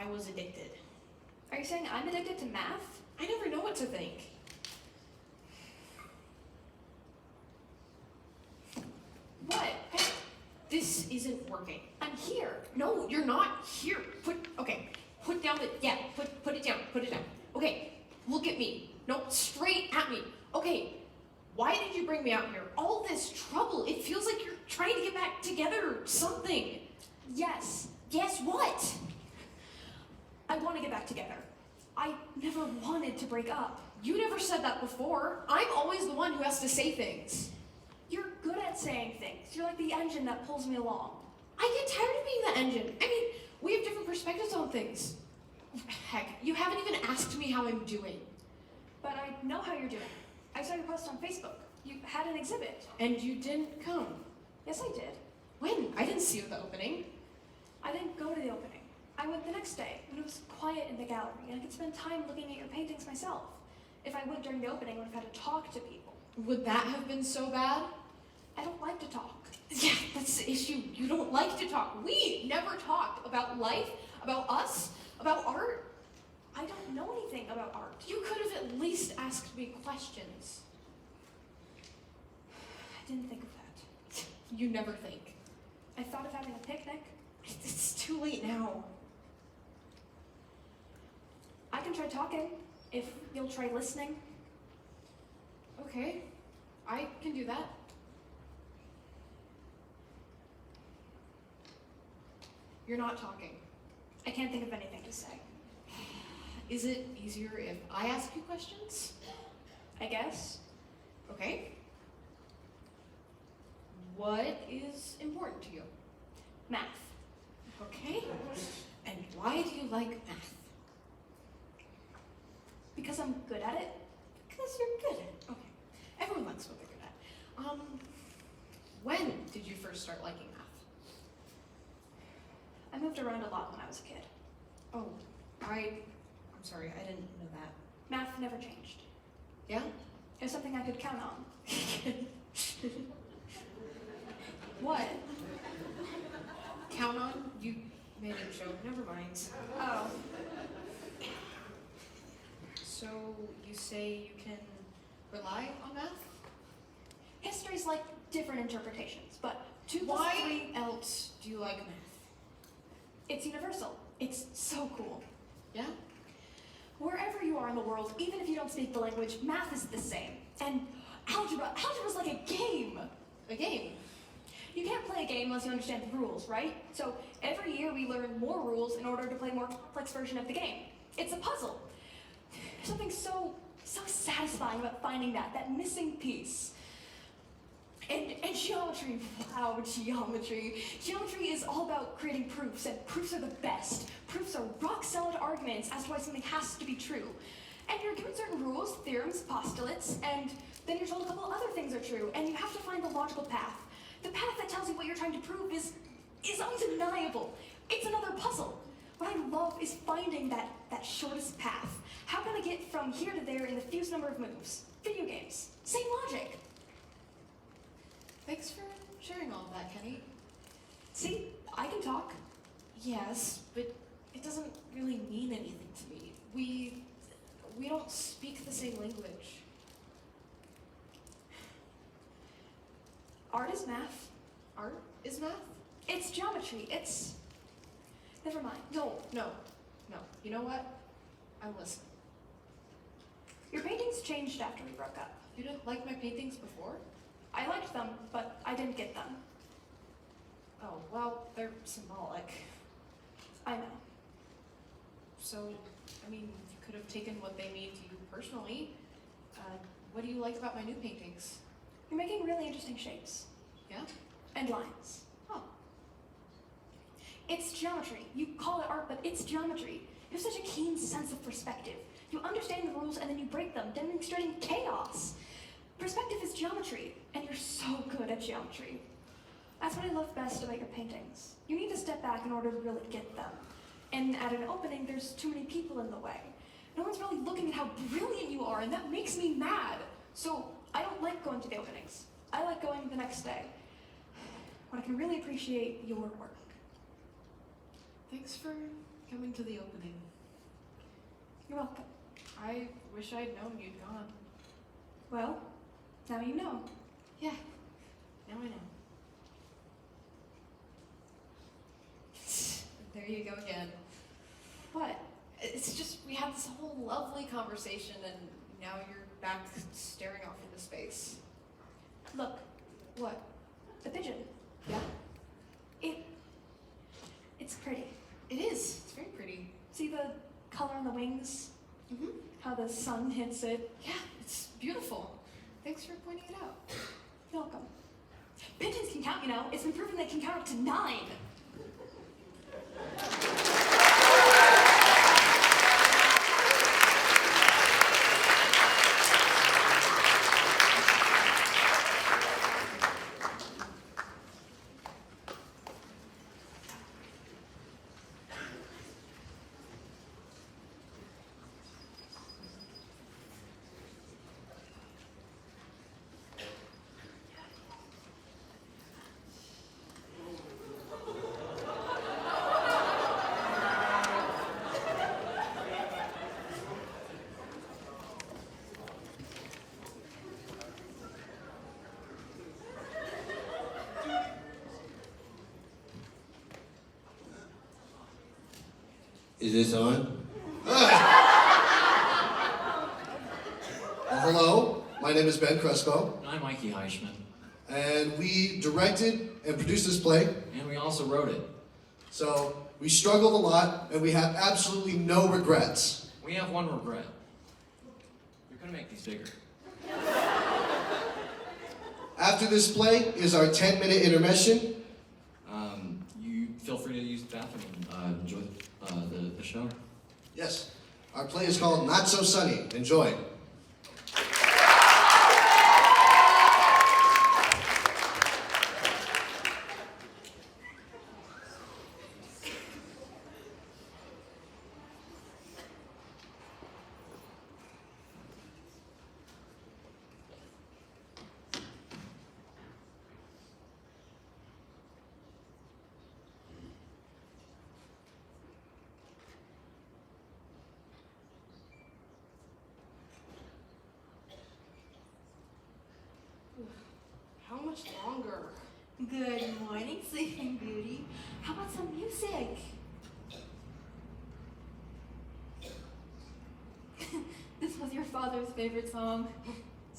was addicted. Are you saying I'm addicted to math? I never know what to think. What? Hey, this isn't working. I'm here. No, you're not here. Put down put it down. Okay, look at me. No, straight at me. Okay, why did you bring me out here? All this trouble. It feels like you're trying to get back together or something. Yes. Yes, what? I want to get back together. I never wanted to break up. You never said that before. I'm always the one who has to say things. You're good at saying things. You're like the engine that pulls me along. I get tired of being the engine. I mean, we have different perspectives on things. Heck, you haven't even asked me how I'm doing. But I know how you're doing. I saw your post on Facebook. You had an exhibit. And you didn't come. Yes, I did. When? I didn't see you at the opening. I didn't go to the opening. I went the next day, when it was quiet in the gallery, and I could spend time looking at your paintings myself. If I went during the opening, I would have had to talk to people. Would that have been so bad? I don't like to talk. Yeah, that's the issue. You don't like to talk. We never talked about life, about us, about art. I don't know anything about art. You could have at least asked me questions. I didn't think of that. You never think. I thought of having a picnic. It's too late now. I can try talking, if you'll try listening. Okay, I can do that. You're not talking. I can't think of anything to say. Is it easier if I ask you questions? I guess. Okay. What is important to you? Math. Okay. And why do you like math? Because I'm good at it. Because you're good at it. Okay. Everyone likes what they're good at. When did you first start liking math? I moved around a lot when I was a kid. Oh, I'm sorry, I didn't know that. Math never changed. Yeah? It was something I could count on. What? Count on? You made a joke. Never mind. Oh. So you say you can rely on math? History's like different interpretations, but 2 plus Why 3, else do you like math? it's universal. It's so cool. Yeah? Wherever you are in the world, even if you don't speak the language, math is the same. And algebra's like a game. A game. You can't play a game unless you understand the rules, right? So every year we learn more rules in order to play a more complex version of the game. It's a puzzle. There's something so satisfying about finding that missing piece. And geometry, wow, geometry. Geometry is all about creating proofs, and proofs are the best. Proofs are rock-solid arguments as to why something has to be true. And you're given certain rules, theorems, postulates, and then you're told a couple other things are true, and you have to find the logical path. The path that tells you what you're trying to prove is undeniable. It's another puzzle. What I love is finding that shortest path. How can I get from here to there in the fewest number of moves? Video games. Same logic. Thanks for sharing all of that, Kenny. See, I can talk. Yes, but it doesn't really mean anything to me. We don't speak the same language. Art is math. Art is math? It's geometry. It's... Never mind. No. You know what? I'm listening. Your paintings changed after we broke up. You didn't like my paintings before? I liked them, but I didn't get them. Oh, well, they're symbolic. I know. So, I mean, you could have taken what they mean to you personally. What do you like about my new paintings? You're making really interesting shapes. Yeah? And lines. Oh. It's geometry. You call it art, but it's geometry. You have such a keen sense of perspective. You understand the rules and then you break them, demonstrating chaos. Perspective is geometry, and you're so good at geometry. That's what I love best about your paintings. You need to step back in order to really get them. And at an opening, there's too many people in the way. No one's really looking at how brilliant you are, and that makes me mad. So I don't like going to the openings. I like going the next day, when I can really appreciate your work. Thanks for coming to the opening. You're welcome. I wish I'd known you'd gone. Well, now you know. Yeah, now I know. There you go again. What? It's just, we had this whole lovely conversation and now you're back staring off into space. Look, What? the pigeon. Yeah? It's pretty. It is. It's very pretty. See the color on the wings? Mm-hmm. How the sun hits it? Yeah, it's beautiful. Thanks for pointing it out. You're welcome. Pigeons can count, you know. It's been proven they can count up to 9. Is this on? Well, hello, my name is Ben Crespo. And I'm Mikey Heischman. And we directed and produced this play. And we also wrote it. So we struggled a lot and we have absolutely no regrets. We have one regret. We're gonna make these bigger. After this play is our 10-minute intermission. You feel free to use the bathroom and enjoy the show. Yes, our play is called Not So Sunny. Enjoy. How much longer? Good morning, Sleeping Beauty. How about some music? This was your father's favorite song.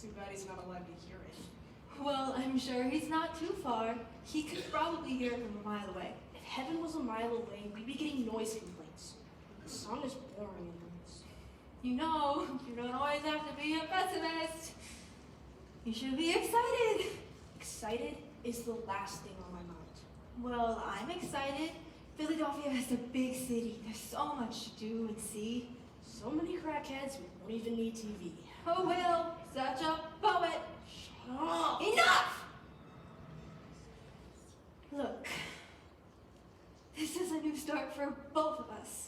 Too bad he's not allowed to hear it. Well, I'm sure he's not too far. He could probably hear it from a mile away. If heaven was a mile away, we'd be getting noise complaints. The song is boring and You know, you don't always have to be a pessimist. You should be excited. excited is the last thing on my mind. Well, I'm excited. Philadelphia is a big city. There's so much to do and see. So many crackheads, we won't even need TV. Oh, Will, such a poet. Shut up! Enough! Look, this is a new start for both of us.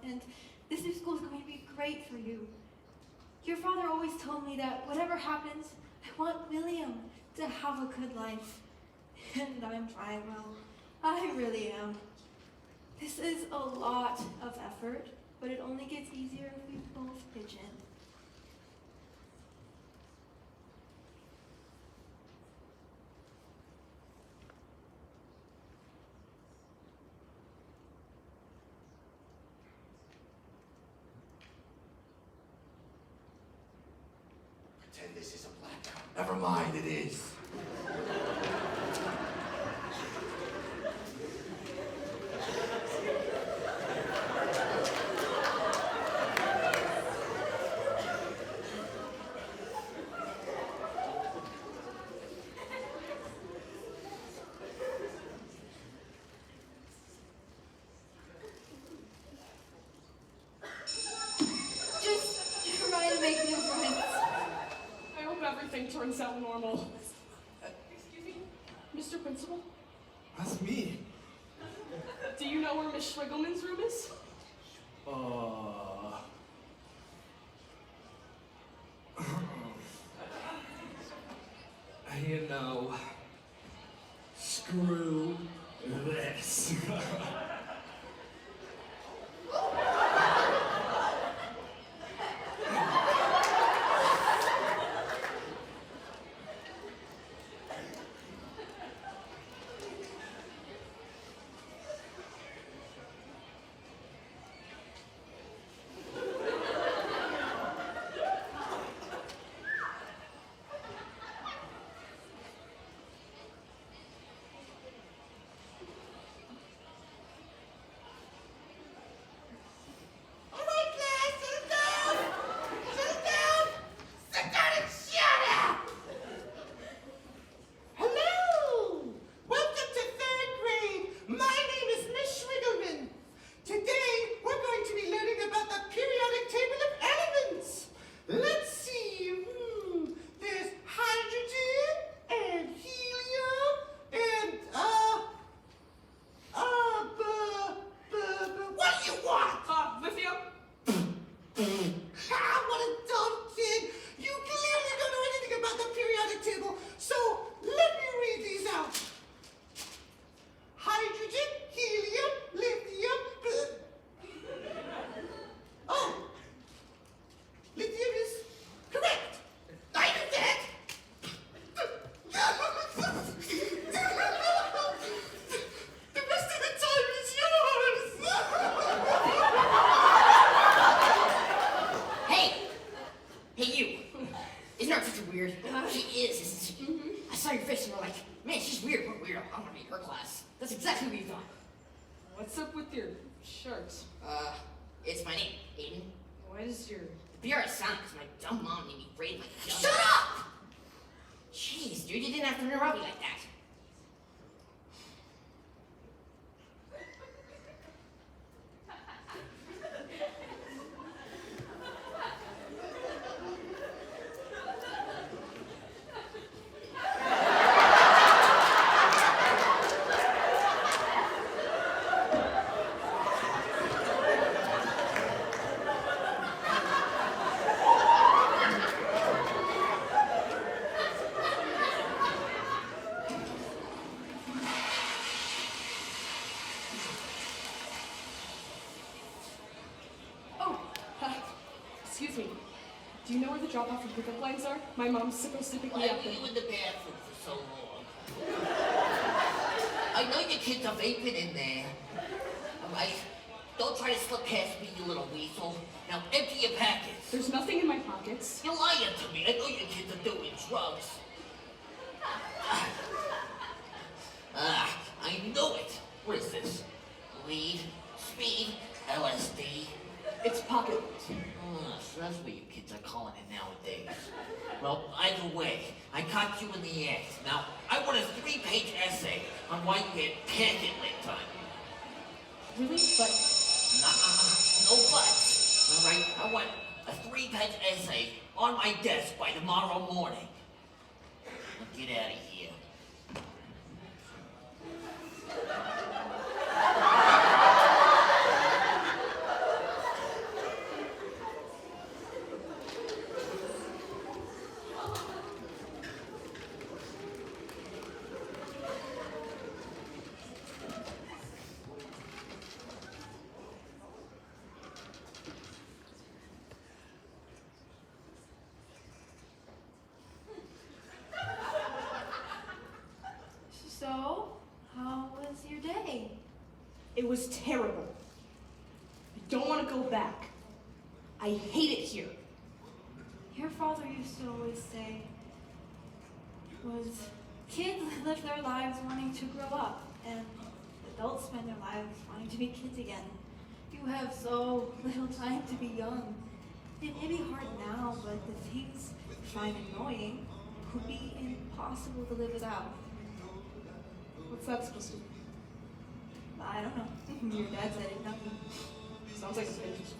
and this new school is going to be great for you. Your father always told me that whatever happens, I want William to have a good life. And I'm trying well. I really am. This is a lot of effort, but it only gets easier if we both pitch in. Pretend this is a blackout. Never mind, it is. Just try to make new friends. I hope everything turns out normal. Excuse me, Mr. Principal? That's me. Do you know where Miss Schwiggelman's room is? You know, screw this. What's up with your shirt? It's my name, Aiden. What is your... The BRS sound because my dumb mom made me braid like a dumb... Shut up! Jeez, dude, you didn't have to interrupt me like that. Excuse me. Do you know where the drop-off and pickup lines are? My mom's supposed to pick me up. Why were you in the bathroom for so long? I know your kids are vaping in there. Alright? Don't try to slip past me, you little weasel. Now empty your packets. There's nothing in my pockets. You're lying to me. I know your kids are doing drugs. I know it. What is this? Weed? Speed? LSD? It's pocket. So that's what you kids are calling it nowadays. Well, either way, I caught you in the act. Now, I want a 3-page essay on why you had packet lit time. Really? But... No buts. Alright, I want a 3-page essay on my desk by tomorrow morning. Now get out of here. It was terrible. I don't want to go back. I hate it here. Your father used to always say was kids live their lives wanting to grow up, and adults spend their lives wanting to be kids again. You have so little time to be young. It may be hard now, but the things you find annoying would be impossible to live without. What's that supposed to be? I don't know. Your dad said it, not me. Sounds like a spiritual story.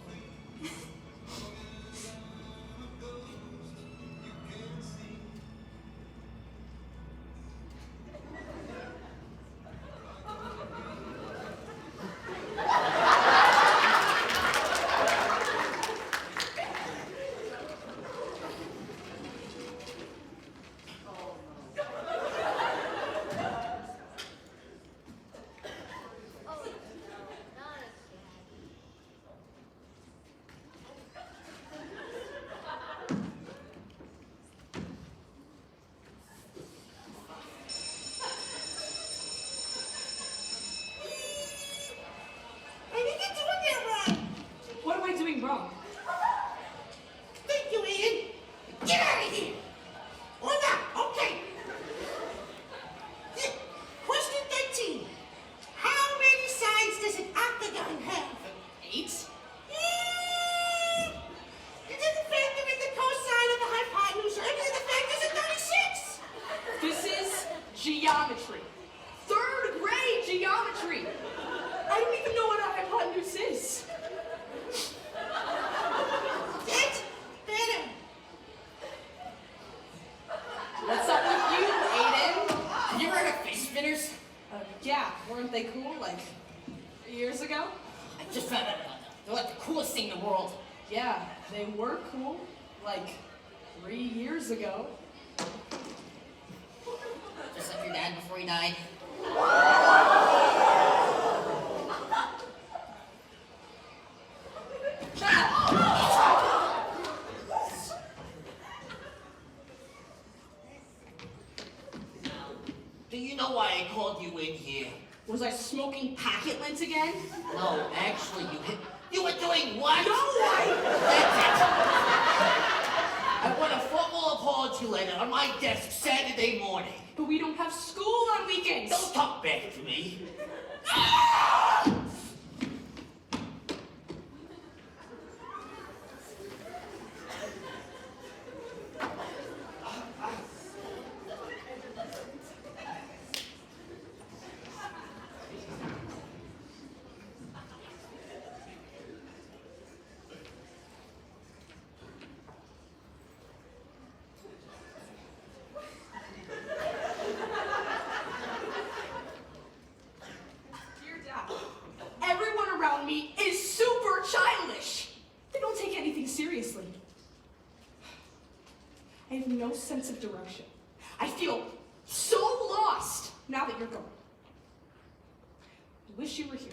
What am I doing wrong? Thank you, Ian. Get out of here. Or not, okay. Question 13. How many sides does an octagon have? 8? It doesn't factor in the cosine of the hypotenuse or any of the factors of 36. This is geometry. 3rd grade geometry. I don't even know what a hypotenuse is. That's better. What's up with you, Aiden? Have you ever heard of face spinners? Yeah, weren't they cool like 3 years ago? I just found out about them. They're like the coolest thing in the world. Yeah, they were cool like 3 years ago. Just like your dad before he died. Do you know why I called you in here? Was I smoking packet lint again? No, actually, you were doing what? No, That's it. I want a formal apology letter on my desk Saturday morning. But we don't have school on weekends. Don't talk back to me. Dear Dad, everyone around me is super childish. They don't take anything seriously. I have no sense of direction. I feel so lost now that you're gone. I wish you were here.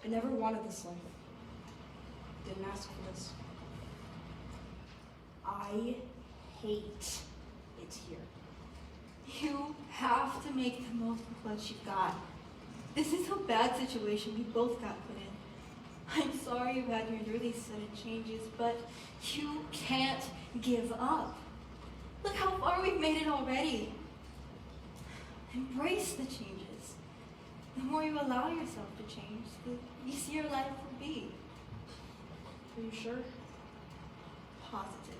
I never wanted this life. Didn't ask for this. I hate it here. You have to make the most of what you've got. This is a bad situation we both got put in. I'm sorry you had your really sudden changes, but you can't give up. Look how far we've made it already. Embrace the changes. The more you allow yourself to change, the easier life will be. Are you sure? Positive.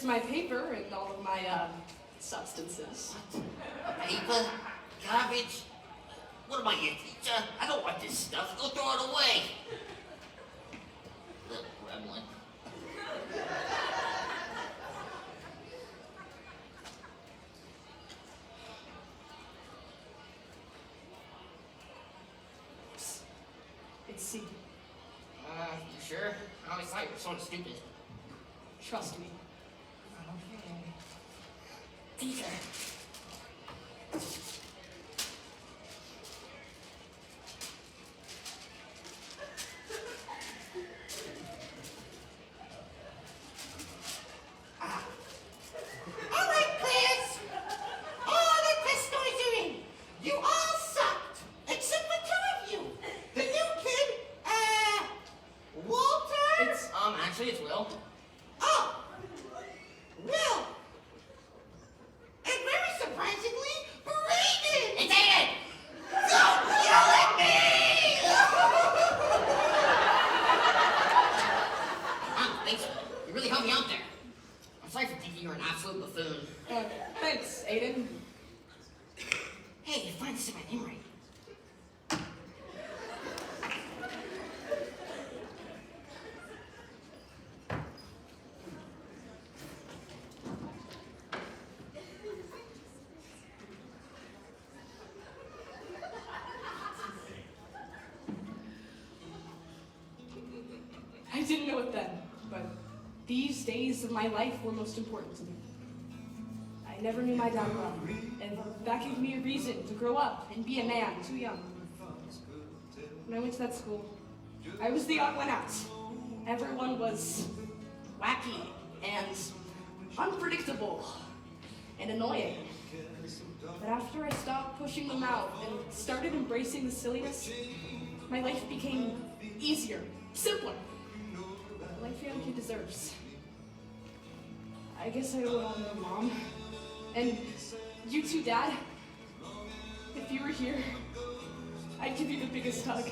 Here's my paper and all of my, substances. Paper? Garbage? What am I, your teacher? I don't want this stuff. Go throw it away. Little gremlin. It's C. You sure? I always thought you were sort of stupid. Trust me. Okay. Teacher. All right, class. All the test scores are in. You all sucked, except for two of you. The new kid, Walter. It's, actually it's Will. Oh, Will. And very surprisingly, Reagan. It's Aiden! Don't yell at me! Thanks. You really helped me out there. I'm sorry for thinking you were an absolute buffoon. Thanks, Aiden. Hey, you finally said my name right. I didn't know it then, but these days of my life were most important to me. I never knew my dad well, and that gave me a reason to grow up and be a man too young. When I went to that school, I was the odd one out. Everyone was wacky and unpredictable and annoying. But after I stopped pushing them out and started embracing the silliness, my life became easier, simpler. The life a young kid deserves. I guess I owe it all to my mom. And you too, Dad. If you were here, I'd give you the biggest hug.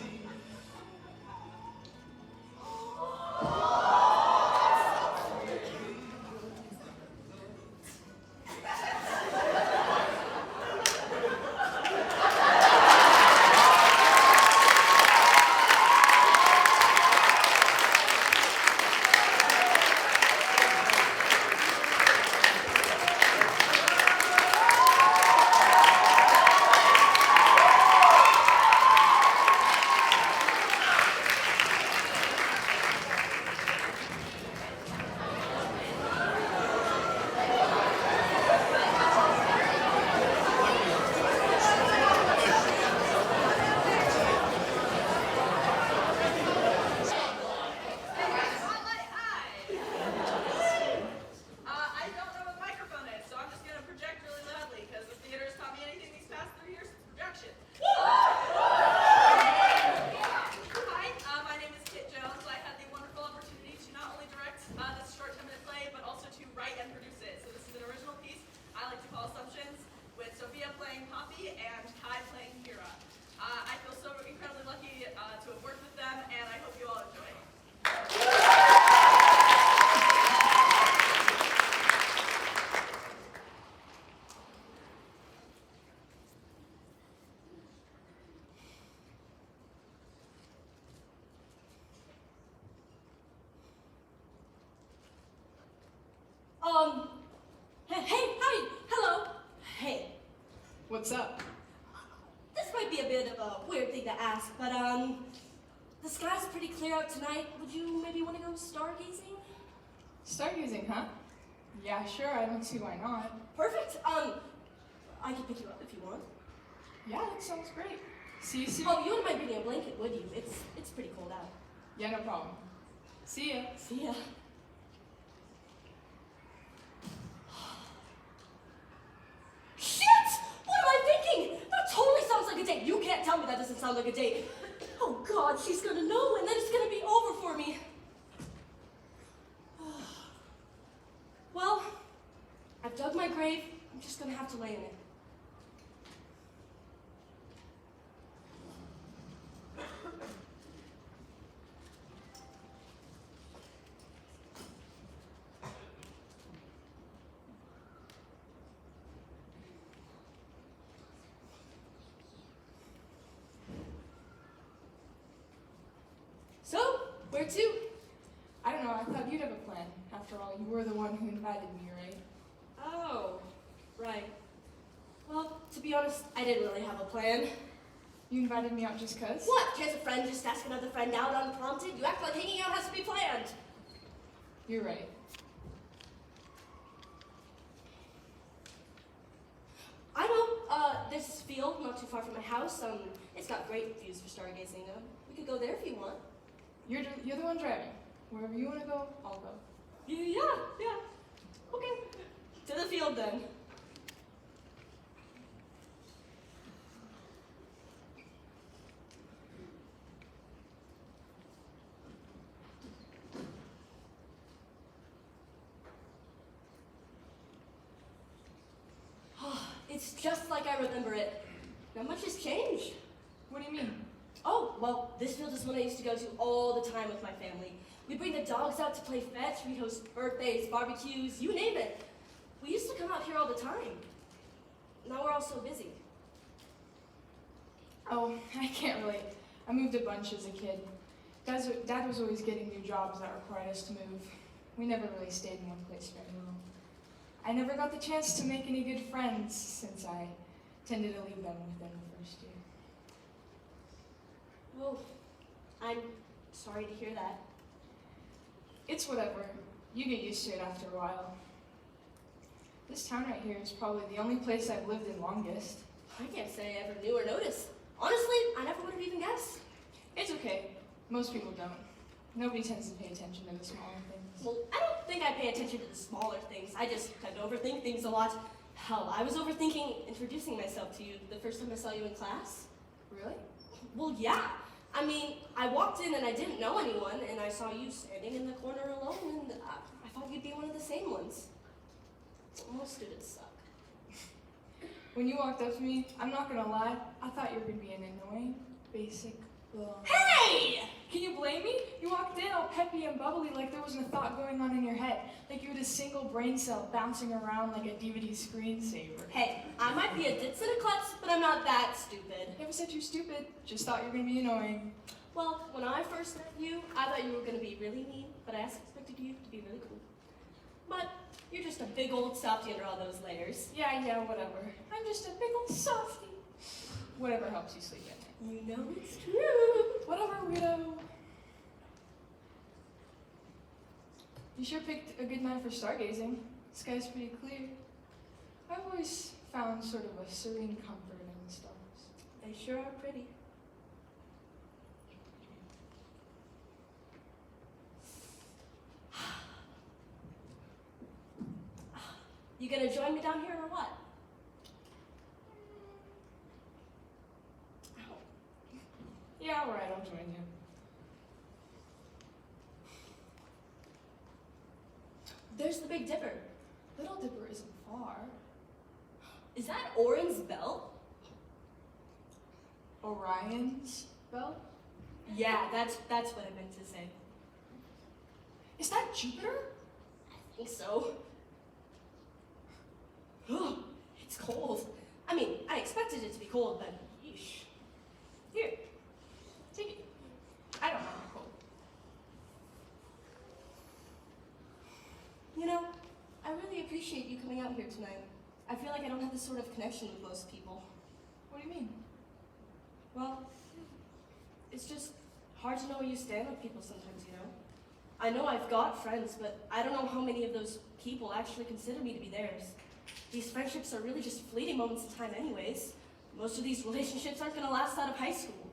Hey, hi, hello. Hey, What's up? this might be a bit of a weird thing to ask, but the sky's pretty clear out tonight. Would you maybe want to go stargazing? Stargazing, huh? Yeah, sure, I don't see why not. Perfect. I can pick you up if you want. Yeah, that sounds great. See you soon. Oh, you wouldn't mind bringing a blanket, would you? It's pretty cold out. Yeah, no problem. See ya. See ya. Shit! What am I thinking? That totally sounds like a date. You can't tell me that doesn't sound like a date. Oh God, she's gonna know, and then it's gonna be over for me. Well, I've dug my grave. I'm just gonna have to lay in it. swear too. I don't know, I thought you'd have a plan. After all, you were the one who invited me, right? Oh, right. Well, to be honest, I didn't really have a plan. You invited me out just 'cause? What? Can't a friend just ask another friend out unprompted? You act like hanging out has to be planned. You're right. I know. There's this field not too far from my house. It's got great views for stargazing. We could go there if you want. You're the one driving. Wherever you want to go, I'll go. Yeah. Okay. To the field then. It's just like I remember it. Not much has changed. What do you mean? Oh, well, this field is one I used to go to all the time with my family. We'd bring the dogs out to play fetch, we'd host birthdays, barbecues, you name it. We used to come out here all the time. Now we're all so busy. Oh, I can't relate. I moved a bunch as a kid. Dad was always getting new jobs that required us to move. We never really stayed in one place very long. I never got the chance to make any good friends since I tended to leave them within the first year. Oh, I'm sorry to hear that. It's whatever. You get used to it after a while. This town right here is probably the only place I've lived in longest. I can't say I ever knew or noticed. Honestly, I never would have even guessed. It's okay. Most people don't. Nobody tends to pay attention to the smaller things. Well, I don't think I pay attention to the smaller things. I just tend to overthink things a lot. Hell, I was overthinking introducing myself to you the first time I saw you in class. Really? Well, yeah. I mean, I walked in and I didn't know anyone, and I saw you standing in the corner alone, and I thought you'd be one of the same ones. Most students suck. When you walked up to me, I'm not gonna lie, I thought you were gonna be an annoying, basic girl. Hey! Can you blame me? You walked in all peppy and bubbly like there wasn't a thought going on in your head. Like you had a single brain cell bouncing around like a DVD screensaver. Hey, I might be a ditz and a klutz, but I'm not that stupid. Never said you're stupid, just thought you were gonna be annoying. Well, when I first met you, I thought you were gonna be really mean, but I expected you to be really cool. But you're just a big old softy under all those layers. Yeah, whatever. I'm just a big old softy. Whatever helps you sleep at night. You know it's true. Whatever, weirdo. You sure picked a good night for stargazing. The sky's pretty clear. I've always found sort of a serene comfort in the stars. They sure are pretty. You gonna join me down here or what? Yeah, alright, I'll join you. There's the Big Dipper. Little Dipper isn't far. Is that Orion's belt? Orion's belt? Yeah, that's what I meant to say. Is that Jupiter? I think so. It's cold. I mean, I expected it to be cold, but yeesh. Here, take it. I don't mind the cold. You know, I really appreciate you coming out here tonight. I feel like I don't have this sort of connection with most people. What do you mean? Well, it's just hard to know where you stand with people sometimes, you know? I know I've got friends, but I don't know how many of those people actually consider me to be theirs. These friendships are really just fleeting moments in time anyways. Most of these relationships aren't gonna last out of high school.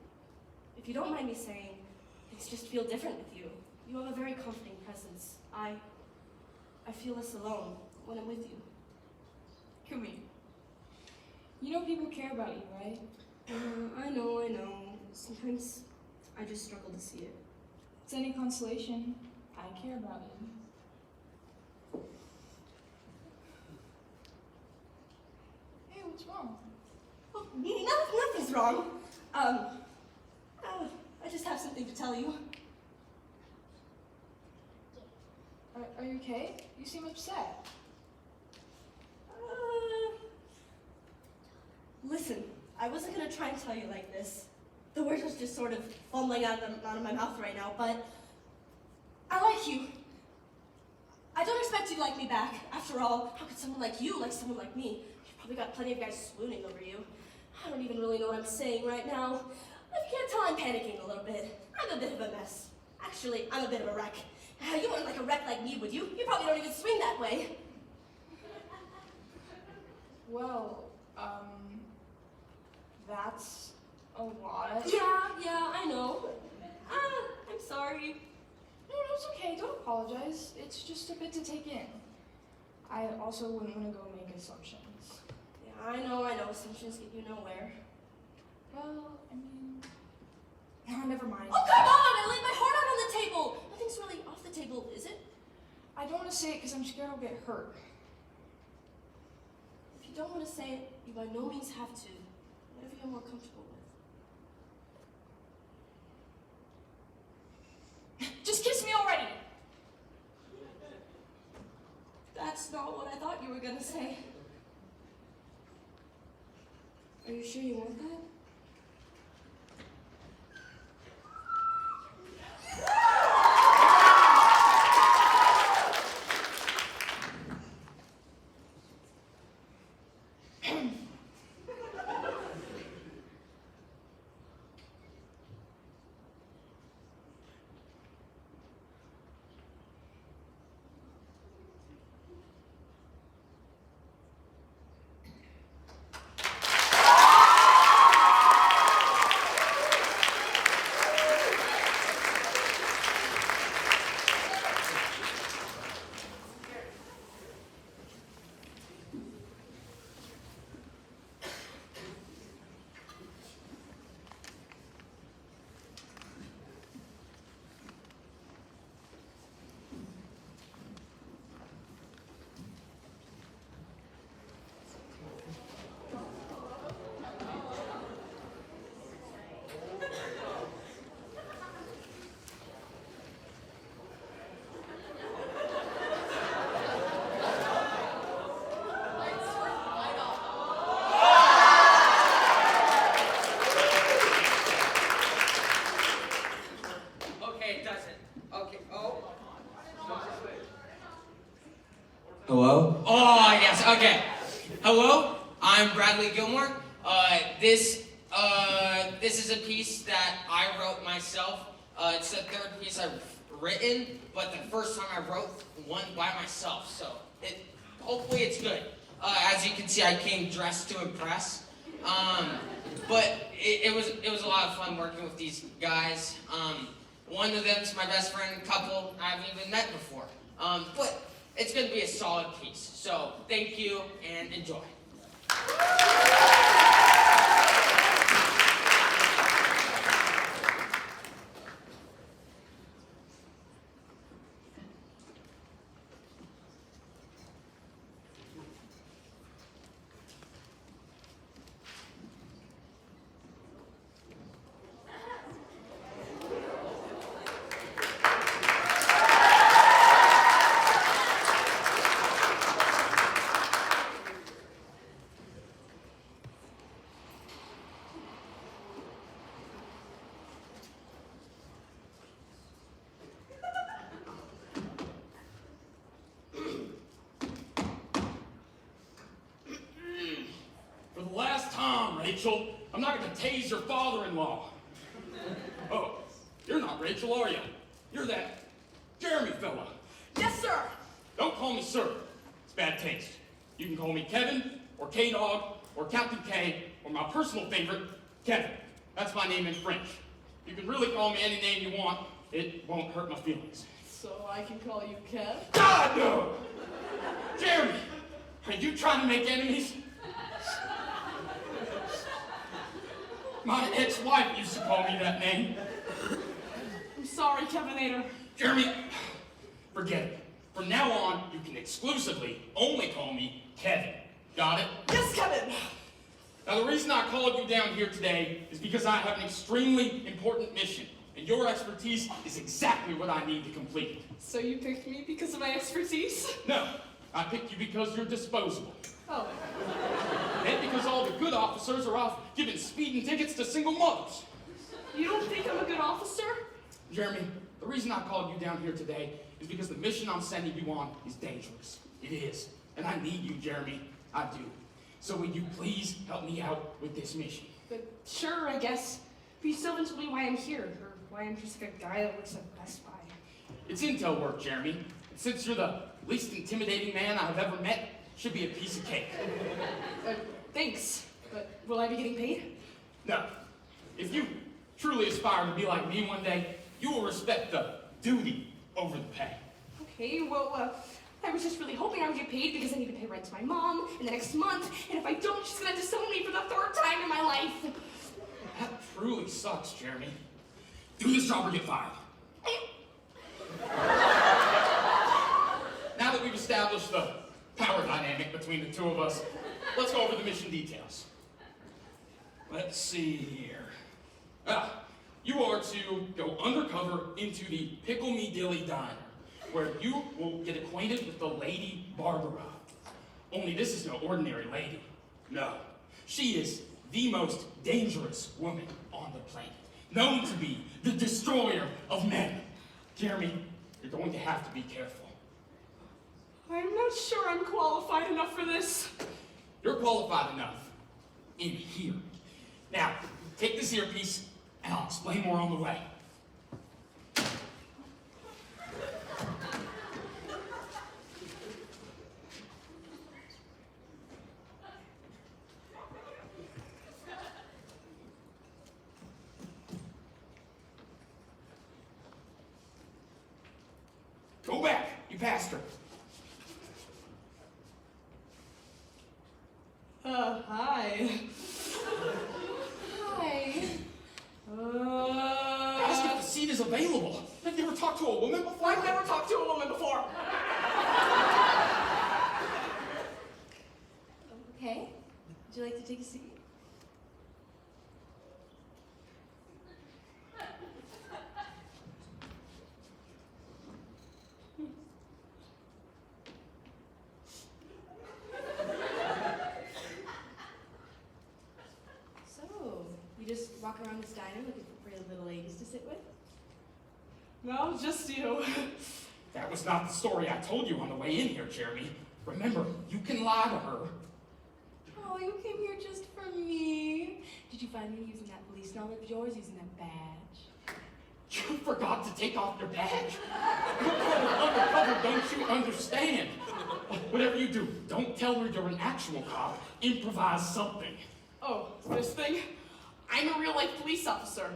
If you don't mind me saying, things just feel different with you. You have a very comforting presence. I feel less alone when I'm with you. Come here. You know people care about you, right? I know. Sometimes I just struggle to see it. If it's any consolation, I care about you. Hey, what's wrong? Oh, nothing's wrong. I just have something to tell you. Are you okay? You seem upset. Listen, I wasn't gonna try and tell you like this. The words was just sort of fumbling out of my mouth right now, but you'd like me back. After all, how could someone like you like someone like me? You've probably got plenty of guys swooning over you. I don't even really know what I'm saying right now. If you can't tell, I'm panicking a little bit. I'm a bit of a mess. Actually, I'm a bit of a wreck. You wouldn't like a wreck like me, would you? You probably don't even swing that way. Well, that's a lot. Yeah, I know. I'm sorry. No, it's okay. Don't apologize. It's just a bit to take in. I also wouldn't want to go make assumptions. Yeah, I know. Assumptions get you nowhere. Well, I mean... No, never mind. Oh, come on! I laid my heart out on the table! Nothing's really off the table, is it? I don't want to say it because I'm scared I'll get hurt. If you don't want to say it, you by no means have to. Whatever you're more comfortable with. Just kiss me already! That's not what I thought you were gonna say. Are you sure you want that? Hello? Oh, yes, okay. Hello, I'm Bradley Gilmore. This is a piece that I wrote myself. It's the third piece I've written, but the first time I wrote one by myself, so hopefully it's good. As you can see, I came dressed to impress. But it was a lot of fun working with these guys. One of them's my best friend, couple I haven't even met before. But it's going to be a solid piece. So thank you and enjoy. Rachel, I'm not going to tase your father-in-law. Oh, you're not Rachel, are you? You're that Jeremy fella. Yes, sir. Don't call me sir. It's bad taste. You can call me Kevin, or K-Dog, or Captain K, or my personal favorite, Kevin. That's my name in French. You can really call me any name you want. It won't hurt my feelings. So I can call you Kev? God, no! Jeremy, are you trying to make enemies? My ex-wife used to call me that name. I'm sorry, Kevinator. Jeremy, forget it. From now on, you can exclusively only call me Kevin. Got it? Yes, Kevin! Now, the reason I called you down here today is because I have an extremely important mission, and your expertise is exactly what I need to complete it. So you picked me because of my expertise? No, I picked you because you're disposable. Oh. And because all the good officers are off giving speeding tickets to single mothers. You don't think I'm a good officer? Jeremy, the reason I called you down here today is because the mission I'm sending you on is dangerous. It is. And I need you, Jeremy. I do. So would you please help me out with this mission? But sure, I guess. But you still haven't told me why I'm here, or why I'm just like a guy that works at Best Buy. It's intel work, Jeremy. And since you're the least intimidating man I've ever met, should be a piece of cake. Thanks. But will I be getting paid? No. If you truly aspire to be like me one day, you will respect the duty over the pay. Okay, well, I was just really hoping I would get paid because I need to pay rent to my mom in the next month, and if I don't, she's gonna disown me for the third time in my life. That truly sucks, Jeremy. Do this job or get fired. Now that we've established the power dynamic between the two of us, let's go over the mission details. Let's see here. You are to go undercover into the Pickle Me Dilly Diner, where you will get acquainted with the Lady Barbara. Only this is no ordinary lady. No, she is the most dangerous woman on the planet, known to be the destroyer of men. Jeremy, you're going to have to be careful. I'm not sure I'm qualified enough for this. You're qualified enough in here. Now, take this earpiece, and I'll explain more on the way. Go back, you passed her. Hi. Hi. Ask if the seat is available. Have you ever talked to a woman before? I've never talked to a woman before. Okay. Would you like to take a seat? So, you just walk around this diner looking for pretty little ladies to sit with? No, just you. That was not the story I told you on the way in here, Jeremy. Remember, you can lie to her. Oh, you came here just for me. Did you find me using that police knowledge of yours, using that badge? You forgot to take off your badge. You're undercover, don't you understand? Whatever you do, don't tell her you're an actual cop. Improvise something. Oh, this thing? I'm a real-life police officer.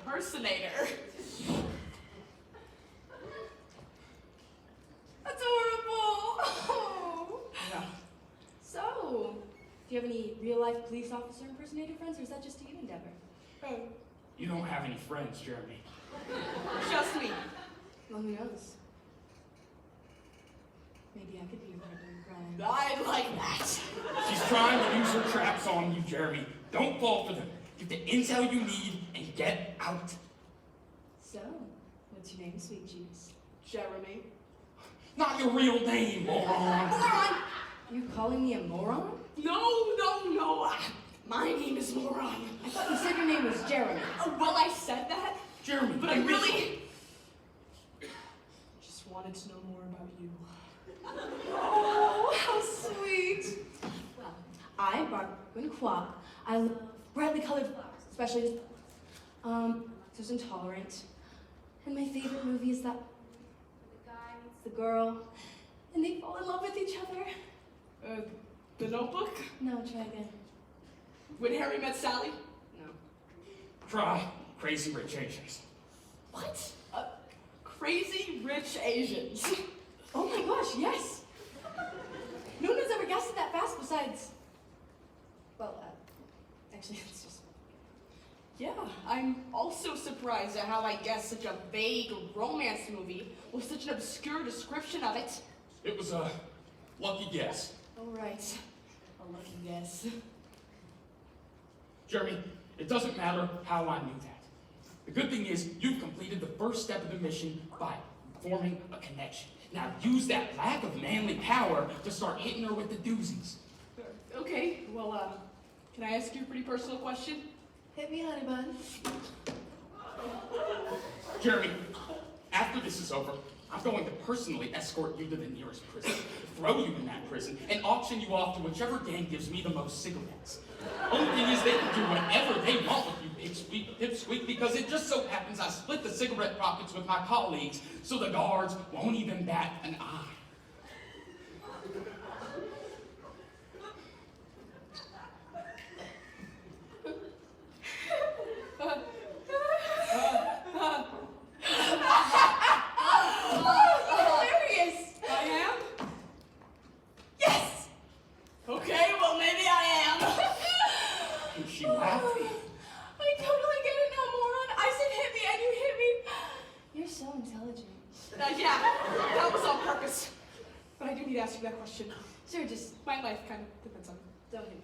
Impersonator. That's horrible! Oh. Yeah. So, do you have any real-life police officer impersonator friends, or is that just a you endeavor? You don't have any friends, Jeremy. Just me. Well, who knows? Maybe I could be your partner in crime. I like that. She's trying to use her traps on you, Jeremy. Don't fall for them. Get the intel you need and get out. So, what's your name, Sweet Juice? Jeremy. Not your real name, moron. Moron! You calling me a moron? No. My name is Moron. I thought you said your name was Jeremy. Well, I said that. Jeremy, but I really just wanted to know more about you. Oh, how sweet. Well, I'm Barbara Quinqua. I love brightly colored flowers, especially this lactose intolerant. And my favorite movie is that the guy meets the girl, and they fall in love with each other. The Notebook? No, try again. When Harry Met Sally? No. Try Crazy Rich Asians. What? Crazy Rich Asians. Oh my gosh, yes! No one has ever guessed it that fast besides... Well, actually, it's just... Yeah, I'm also surprised at how I guessed such a vague romance movie with such an obscure description of it. It was a lucky guess. All right. A lucky guess. Jeremy, it doesn't matter how I knew that. The good thing is you've completed the first step of the mission by forming a connection. Now use that lack of manly power to start hitting her with the doozies. Okay, well, can I ask you a pretty personal question? Hit me, honey bun. Jeremy, after this is over, I'm going to personally escort you to the nearest prison, throw you in that prison, and auction you off to whichever gang gives me the most cigarettes. Only thing is they can do whatever they want with you, pipsqueak, because it just so happens I split the cigarette profits with my colleagues, so the guards won't even bat an eye. Hilarious! I am? Yes! Okay, well maybe I am. And she laughed. I totally get it now, moron. I said hit me and you hit me. You're so intelligent. Yeah, that was on purpose. But I do need to ask you that question. Sure, just my life kind of depends on it. Don't hit me.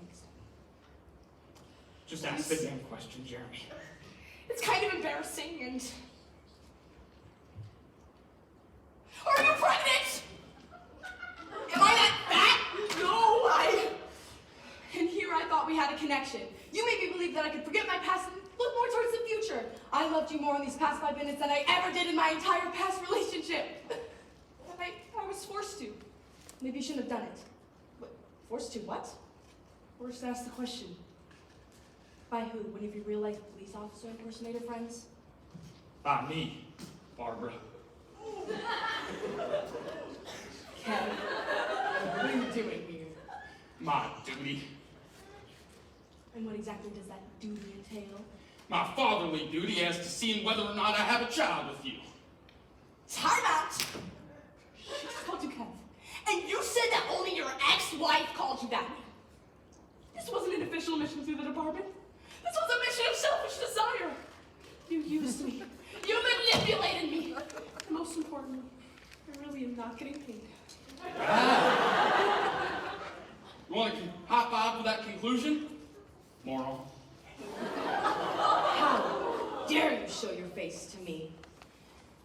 Just ask the damn question, Jeremy. It's kind of embarrassing and... Are you pregnant? Am I that fat? No, And here I thought we had a connection. You made me believe that I could forget my past and look more towards the future. I loved you more in these past 5 minutes than I ever did in my entire past relationship. I was forced to. Maybe you shouldn't have done it. What? Forced to what? Forced to ask the question. By who? One of your real-life police officer impersonator friends? Me, Barbara. Kevin, what are you doing here? My duty. And what exactly does that duty entail? My fatherly duty as to seeing whether or not I have a child with you. Time out! She just called you Kev. And you said that only your ex-wife called you that. This wasn't an official mission through the department. This was a mission of selfish desire. You used me. You manipulated me. And most importantly, I really am not getting paid. You want to high five with that conclusion? Moron. How dare you show your face to me?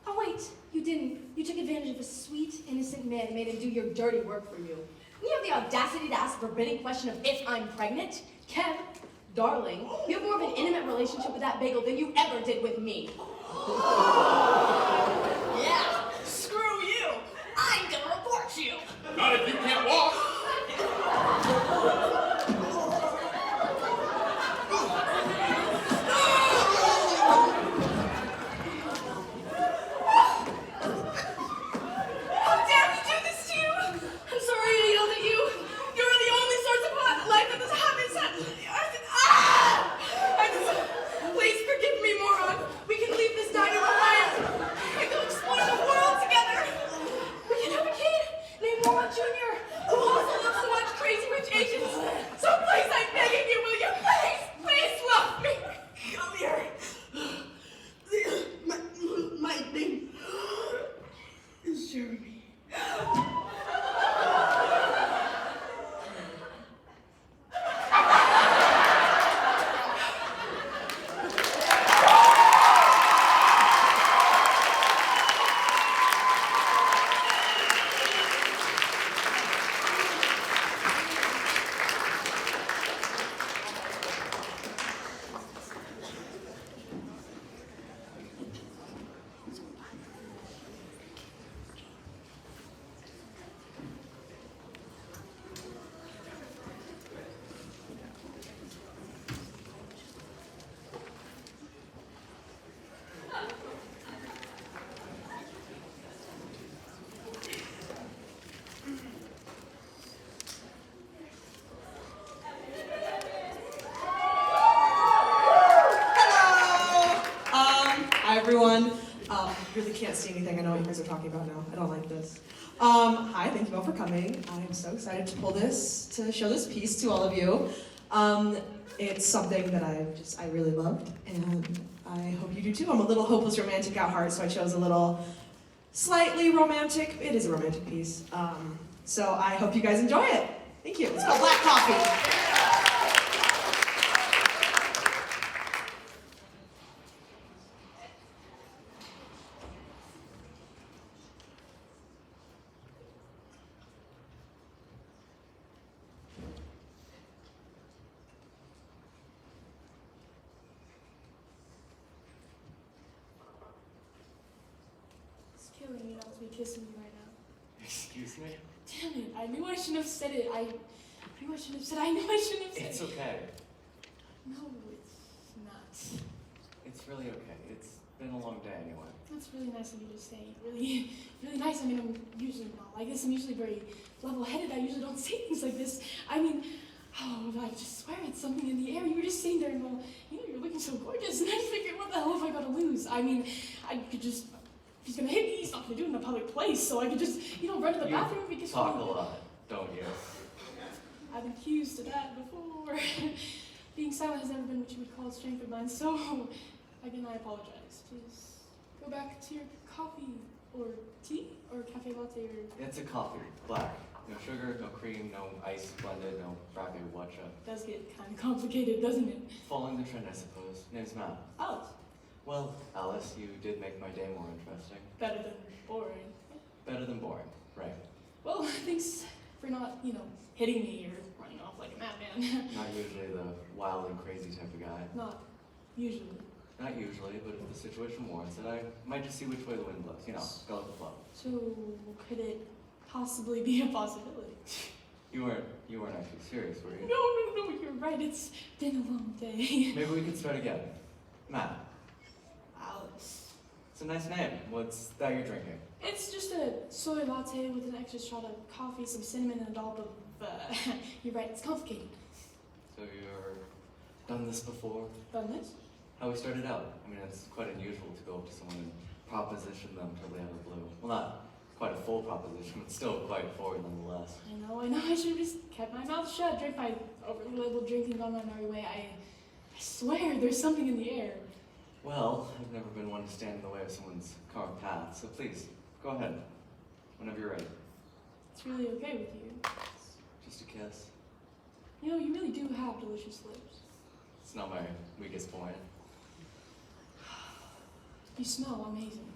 Oh wait, you didn't. You took advantage of a sweet, innocent man and made him do your dirty work for you. And you have the audacity to ask a forbidding question of if I'm pregnant? Kev, darling, you have more of an intimate relationship with that bagel than you ever did with me. Yeah, screw you. I'm gonna report you. Not if you can't walk. How dare he do this to you? I'm sorry I yelled at you. You're the only source of life that this happens on the earth. Please forgive me, moron. We can leave this diner behind and go explore the world together. We can have a kid named Moron Jr. who also loves to watch Crazy Rich Asians. So please, I'm begging you, will you? Please love me. Come here. My name is Jeremy. Hi everyone. Really can't see anything. I know what you guys are talking about now. I don't like this. Hi, thank you all for coming. I am so excited to to show this piece to all of you. It's something that I really loved, and I hope you do too. I'm a little hopeless romantic at heart, so I chose a little slightly romantic. It is a romantic piece. So I hope you guys enjoy it. Thank you. It's called Black Coffee. It's killing me not to be kissed. kissing me right now. Excuse me? Damn it, I knew I shouldn't have said it. I knew I shouldn't have said it. It's okay. No, it's not. It's really okay. It's been a long day anyway. That's really nice of you to say. Really, really nice. I mean, I'm usually not like this. I'm usually very level-headed. I usually don't say things like this. I mean, oh, I just swear it's something in the air. You were just sitting there and, well, you know, you're looking so gorgeous. And I figured, what the hell have I got to lose? I mean, I could just, if he's going to hit me, he's not going to do it in a public place. So I could just, you know, run to the bathroom because Talk a lot, don't you? I've been accused of that before. Being silent has never been what you would call a strength of mine. So, again, I apologize. Please go back to your coffee or tea or cafe latte or... It's a coffee, black. No sugar, no cream, no ice blended, no frappe watcha. Does get kind of complicated, doesn't it? Following the trend, I suppose. Name's Matt. Alice. Well, Alice, you did make my day more interesting. Better than boring. Better than boring, right. Well, thanks for not, you know, hitting me or running off like a madman. Not usually the wild and crazy type of guy. Not usually. Not usually, but if the situation warrants it, I might just see which way the wind blows. You know, go with the flow. So, could it possibly be a possibility? You weren't actually serious, were you? No, you're right. It's been a long day. Maybe we could start again. Matt. Alice. It's a nice name. What's that you're drinking? It's just a soy latte with an extra shot of coffee, some cinnamon, and a dollop of, you're right, it's complicated. So you're done this before? Done this? How we started out. I mean, it's quite unusual to go up to someone and proposition them totally out of the blue. Well, not quite a full proposition, but still quite forward nonetheless. I know, I should have just kept my mouth shut, drank my overly labeled drink and gone my merry way. I swear there's something in the air. Well, I've never been one to stand in the way of someone's carved path, so please, go ahead, whenever you're ready. It's really okay with you. Just a kiss. You know, you really do have delicious lips. It's not my weakest point. You smell amazing.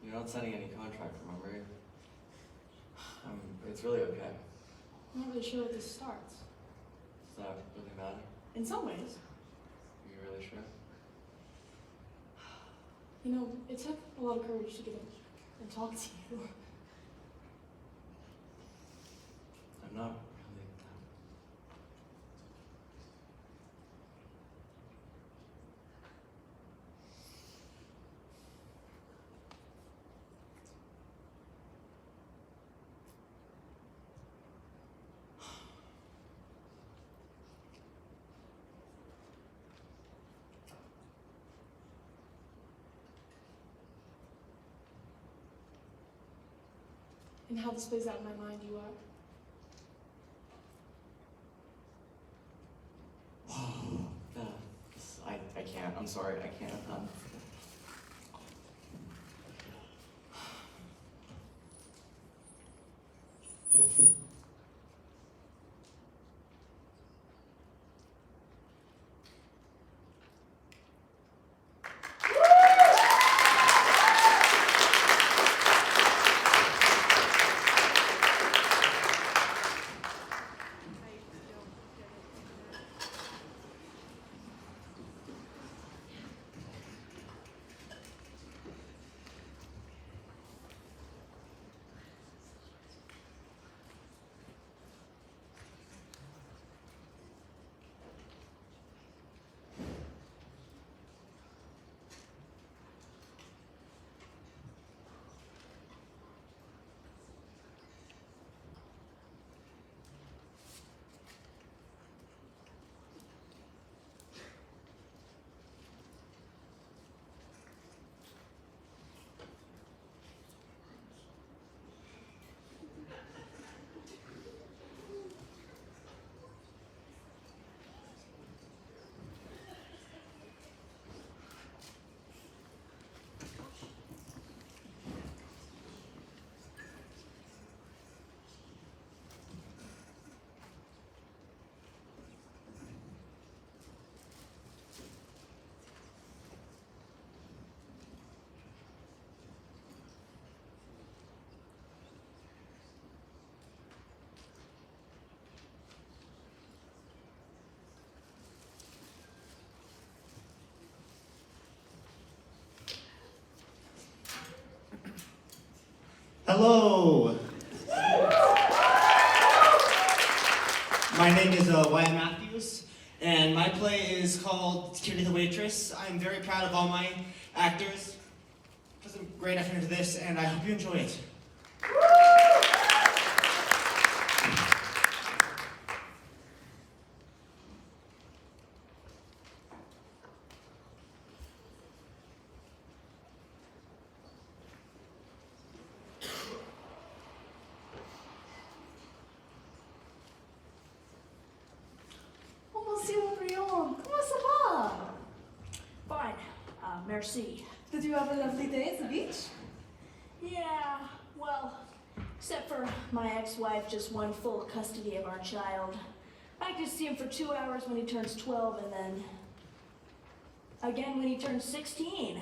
You're not signing any contract, remember? It's really okay. I'm not really sure where this starts. Does that really matter? In some ways. Are you really sure? You know, it took a lot of courage to get up and talk to you. I'm not really And how this plays out in my mind, you are. I can't. I'm sorry. I can't. Hello. My name is Wyatt Matthews, and my play is called Kitty the Waitress. I'm very proud of all my actors. Put some great effort into this, and I hope you enjoy it. Oh, Monsieur Briand, comment ça va? Fine. Merci. Did you have a lovely day at the beach? Yeah, well, except for my ex-wife just won full custody of our child. I just see him for 2 hours when he turns 12 and then again when he turns 16.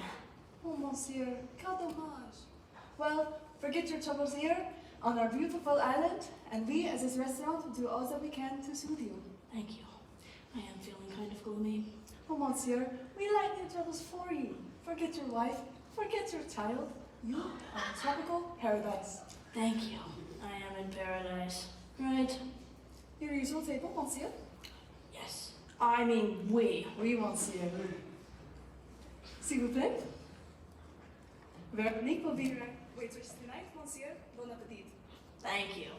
Oh, Monsieur, quel dommage. Well, forget your troubles here on our beautiful island, and we as this restaurant will do all that we can to soothe you. Thank you. I am feeling kind of gloomy. Oh, Monsieur, we lighten your troubles for you. Forget your wife, forget your child. You are in tropical paradise. Thank you. I am in paradise. Right. Your usual table, Monsieur? Yes. I mean, we. Oui, Monsieur. S'il vous plaît. Veronique will be your waitress tonight, Monsieur. Bon appetit. Thank you.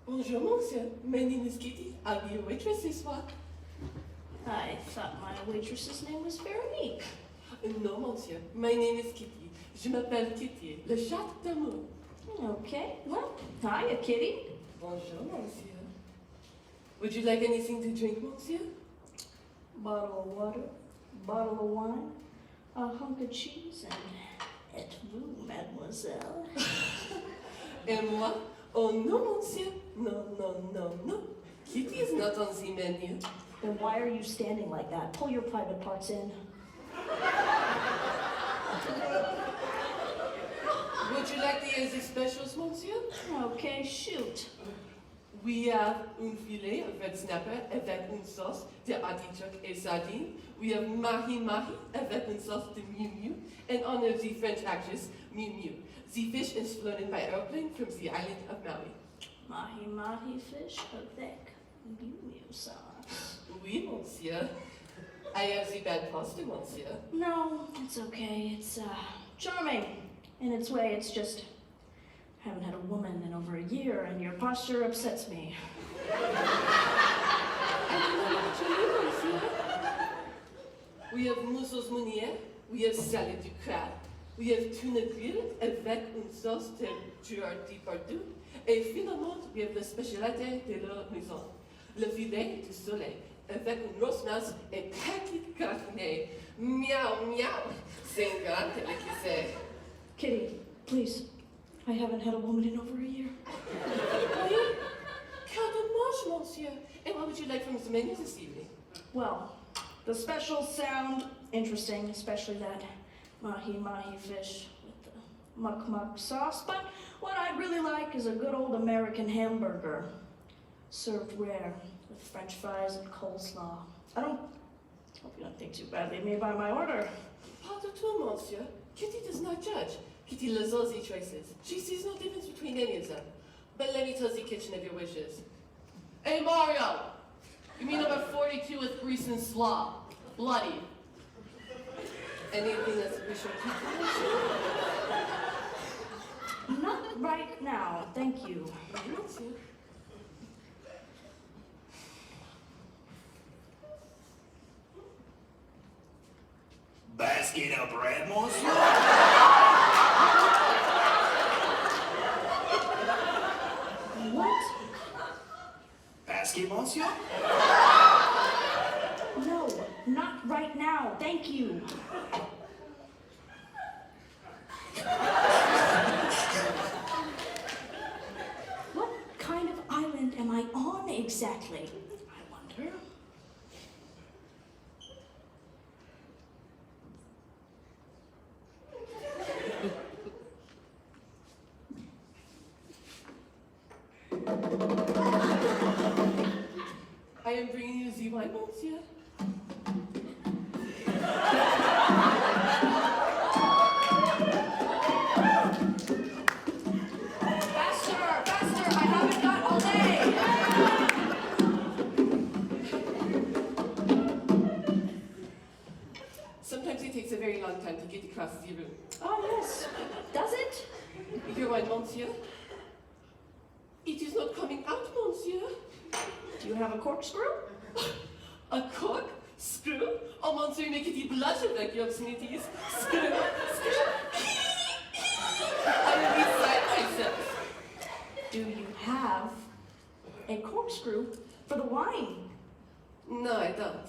Bonjour, monsieur. My name is Kitty. I'll be your waitress this soir. I thought my waitress's name was Veronique. Non, monsieur. My name is Kitty. Je m'appelle Kitty, le chat d'amour. Okay, well, hiya, Kitty. Bonjour, monsieur. Would you like anything to drink, monsieur? Bottle of water, bottle of wine, a hunk of cheese, and et vous, mademoiselle. Et moi? Oh non, monsieur. No, no, no, no. Kitty is not on the menu. Then why are you standing like that? Pull your private parts in. Would you like the specials, monsieur? Okay, shoot. We have un filet of red snapper avec une sauce de artichoke et sardine. We have mahi-mahi avec une sauce de miu-miu. In honor of the French actress Miu-Miu. The fish is flown by airplane from the island of Maui. Mahi-mahi fish avec miu-miu sauce. Oui, monsieur. I have the bad pasta, monsieur. No, it's okay. It's charming in its way. It's just I haven't had a woman in over a year, and your posture upsets me. We have mousseaux meunier. We have salad du crabe. We have tuna grilled avec une sauce de Gerard Depardieu. Et finalement, we have la spécialité de la maison, le filet du soleil, avec une roast mouse et paquet gratiné. Meow, meow. C'est un grand delicacy. Kitty, please. I haven't had a woman in over a year. Oui? Quel dommage, monsieur. And what would you like from the menu this evening? Well, the specials sound interesting, especially that mahi-mahi fish with the muck-muck sauce, but what I'd really like is a good old American hamburger, served rare, with French fries and coleslaw. Hope you don't think too badly of me by my order. Pas du tout, monsieur. Kitty does not judge. Kitty loves all the choices. She sees no difference between any of them. But let me tell the kitchen of your wishes. Hey, Mario! Give me number 42 with grease and slaw. Bloody. Anything that's we should keep. Not right now, thank you. Monsieur. Basket of bread, monsieur? What? Basket, monsieur? No, not right now, thank you. What kind of island am I on exactly? I wonder. sometimes it takes a very long time to get across the room. Oh, yes. Does it? Your wine, monsieur? It is not coming out, monsieur. Do you have a corkscrew? A corkscrew? Oh, monsieur, you make it blush avec your smithies. Screw, screw. I will recite myself. Do you have a corkscrew for the wine? No, I don't.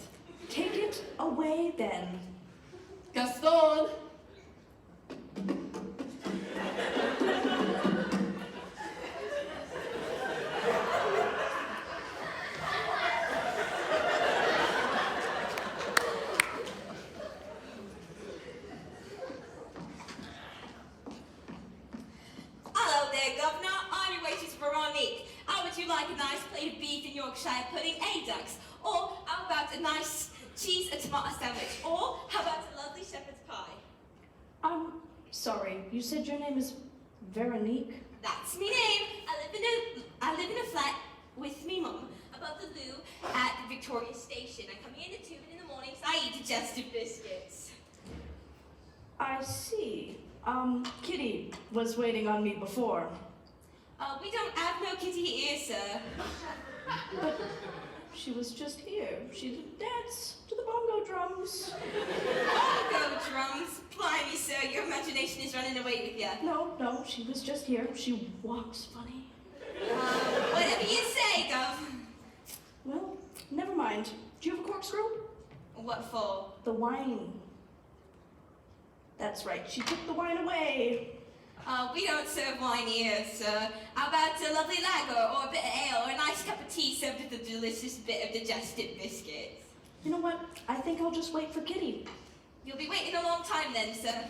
Take it away then. Gaston! Hello there, Governor. I'm your waitress, Veronique. How would you like a nice plate of beef and Yorkshire pudding, ducks? Or how about a nice cheese and tomato sandwich? Or how about a lovely shepherd's pie? Sorry, you said your name is Veronique? That's me name. I live in a flat with me mum above the loo at Victoria Station. I come here in the tube in the mornings. I eat digestive biscuits. I see. Kitty was waiting on me before. We don't have no kitty here, sir. But she was just here. She did dance to the bongo drums. Bongo drums? Blimey, sir, your imagination is running away with you. No, she was just here. She walks funny. Whatever you say, Gov. Well, never mind. Do you have a corkscrew? What for? The wine. That's right, she took the wine away. We don't serve wine here, sir. How about a lovely lager, or a bit of ale, or a nice cup of tea served with a delicious bit of digestive biscuits? You know what? I think I'll just wait for Kitty. You'll be waiting a long time then, sir.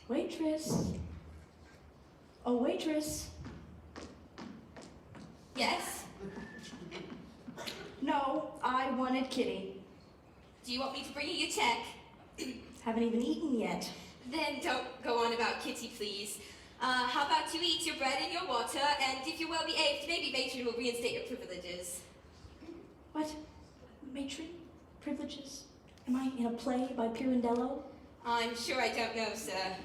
Waitress. Oh, waitress. Yes? No, I wanted Kitty. Do you want me to bring you your check? Haven't even eaten yet. Then don't go on about Kitty, please. How about you eat your bread and your water, and if you're well behaved, maybe Matron will reinstate your privileges. What? Matron? Privileges? Am I in a play by Pirandello? I'm sure I don't know, sir.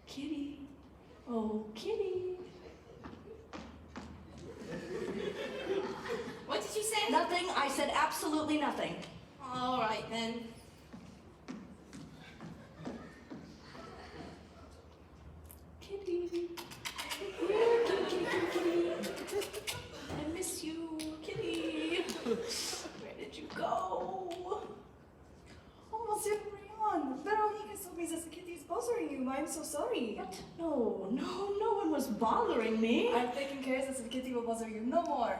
Kitty. Oh, Kitty. What did you say? Nothing. I said absolutely nothing. All right, then. Kitty. Kitty. I miss you, Kitty. Where did you go? Oh, Monsieur Brion, Veronique has told me that Kitty is bothering you. I'm so sorry. What? No one was bothering me. I've taken care that the kitty will bother you no more.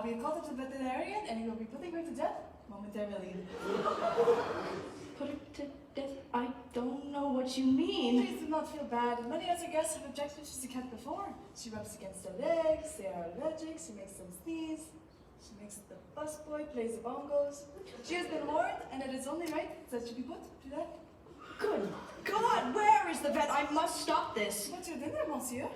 We called it to the veterinarian and he will be putting her to death momentarily. Put her to death? I don't know what you mean. Please do not feel bad. Many other guests have objected to the cat before. She rubs against their legs, they are allergic, she makes them sneeze. She makes the busboy plays the bongos. She has been warned and it is only right that she be put to death. Good God, where is the vet? I must stop this. What's your dinner, monsieur?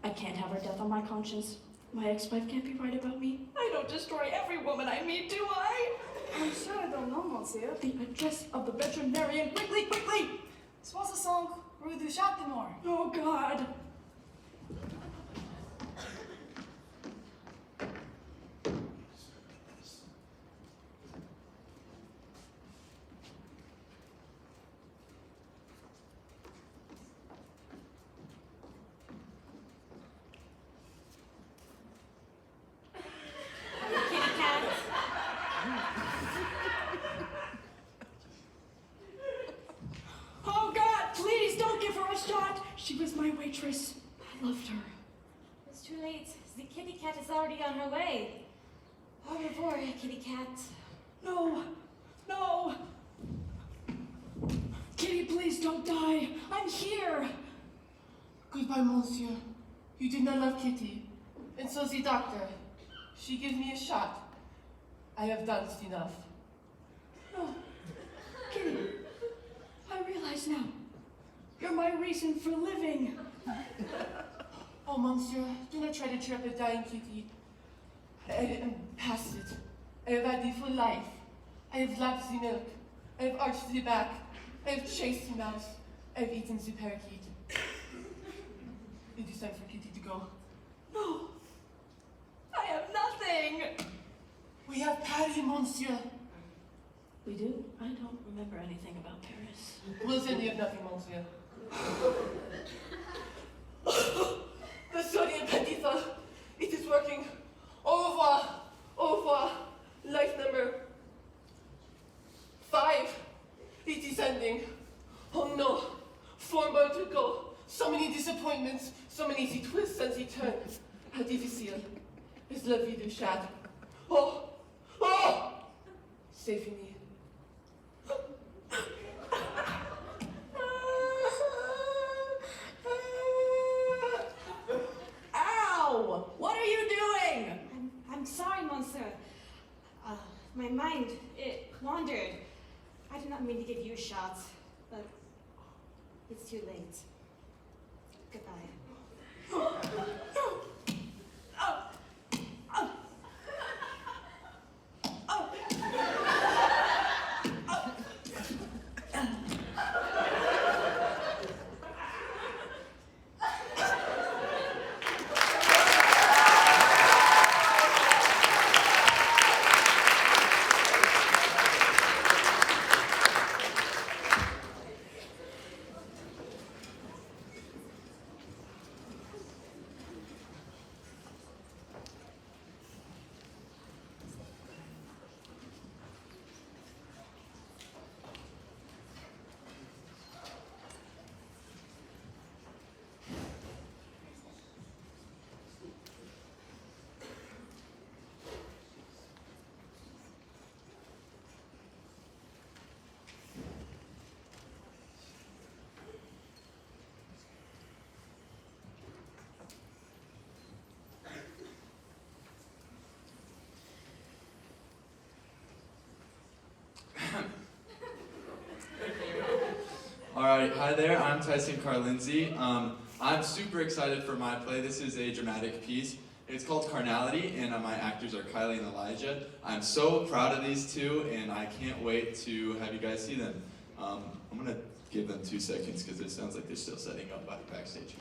I can't have her death on my conscience. My ex-wife can't be right about me. I don't destroy every woman I meet, do I? I'm sure I don't know, monsieur. The address of the veterinarian. Quickly! 65 Rue du Châtenoir. Oh, God. Oh, God, please don't give her a shot. She was my waitress. I loved her. It's too late. The kitty cat is already on her way. Au revoir, kitty cat. No. Kitty, please don't die. I'm here. Goodbye, monsieur. You did not love Kitty. And so the doctor. She gave me a shot. I have danced enough. No. Kitty, I realize now. You're my reason for living. Oh, monsieur, do not try to cheer up a dying kitty. I am past it. I have had thee for life. I have lapped the milk. I have arched the back. I have chased the mouse. I have eaten the parakeet. It is time for Kitty to go. No, I have nothing. We have Paris, monsieur. We do? I don't remember anything about Paris. We'll send you nothing, monsieur. The sodium pentethol. It is working. Au revoir. Au revoir. Life number 5. It is ending. Oh no. 4 more to go. So many disappointments. So many the twists and the turns. How difficile is la vie de chat. Oh. Oh. C'est fini. Ow! What are you doing? I'm sorry, monsieur. My mind, it wandered. I did not mean to give you a shot, but it's too late. Goodbye. Alright, hi there, I'm Tyson Carlinzi. I'm super excited for my play. This is a dramatic piece. It's called Carnality, and my actors are Kylie and Elijah. I'm so proud of these two, and I can't wait to have you guys see them. I'm gonna give them 2 seconds because it sounds like they're still setting up backstage.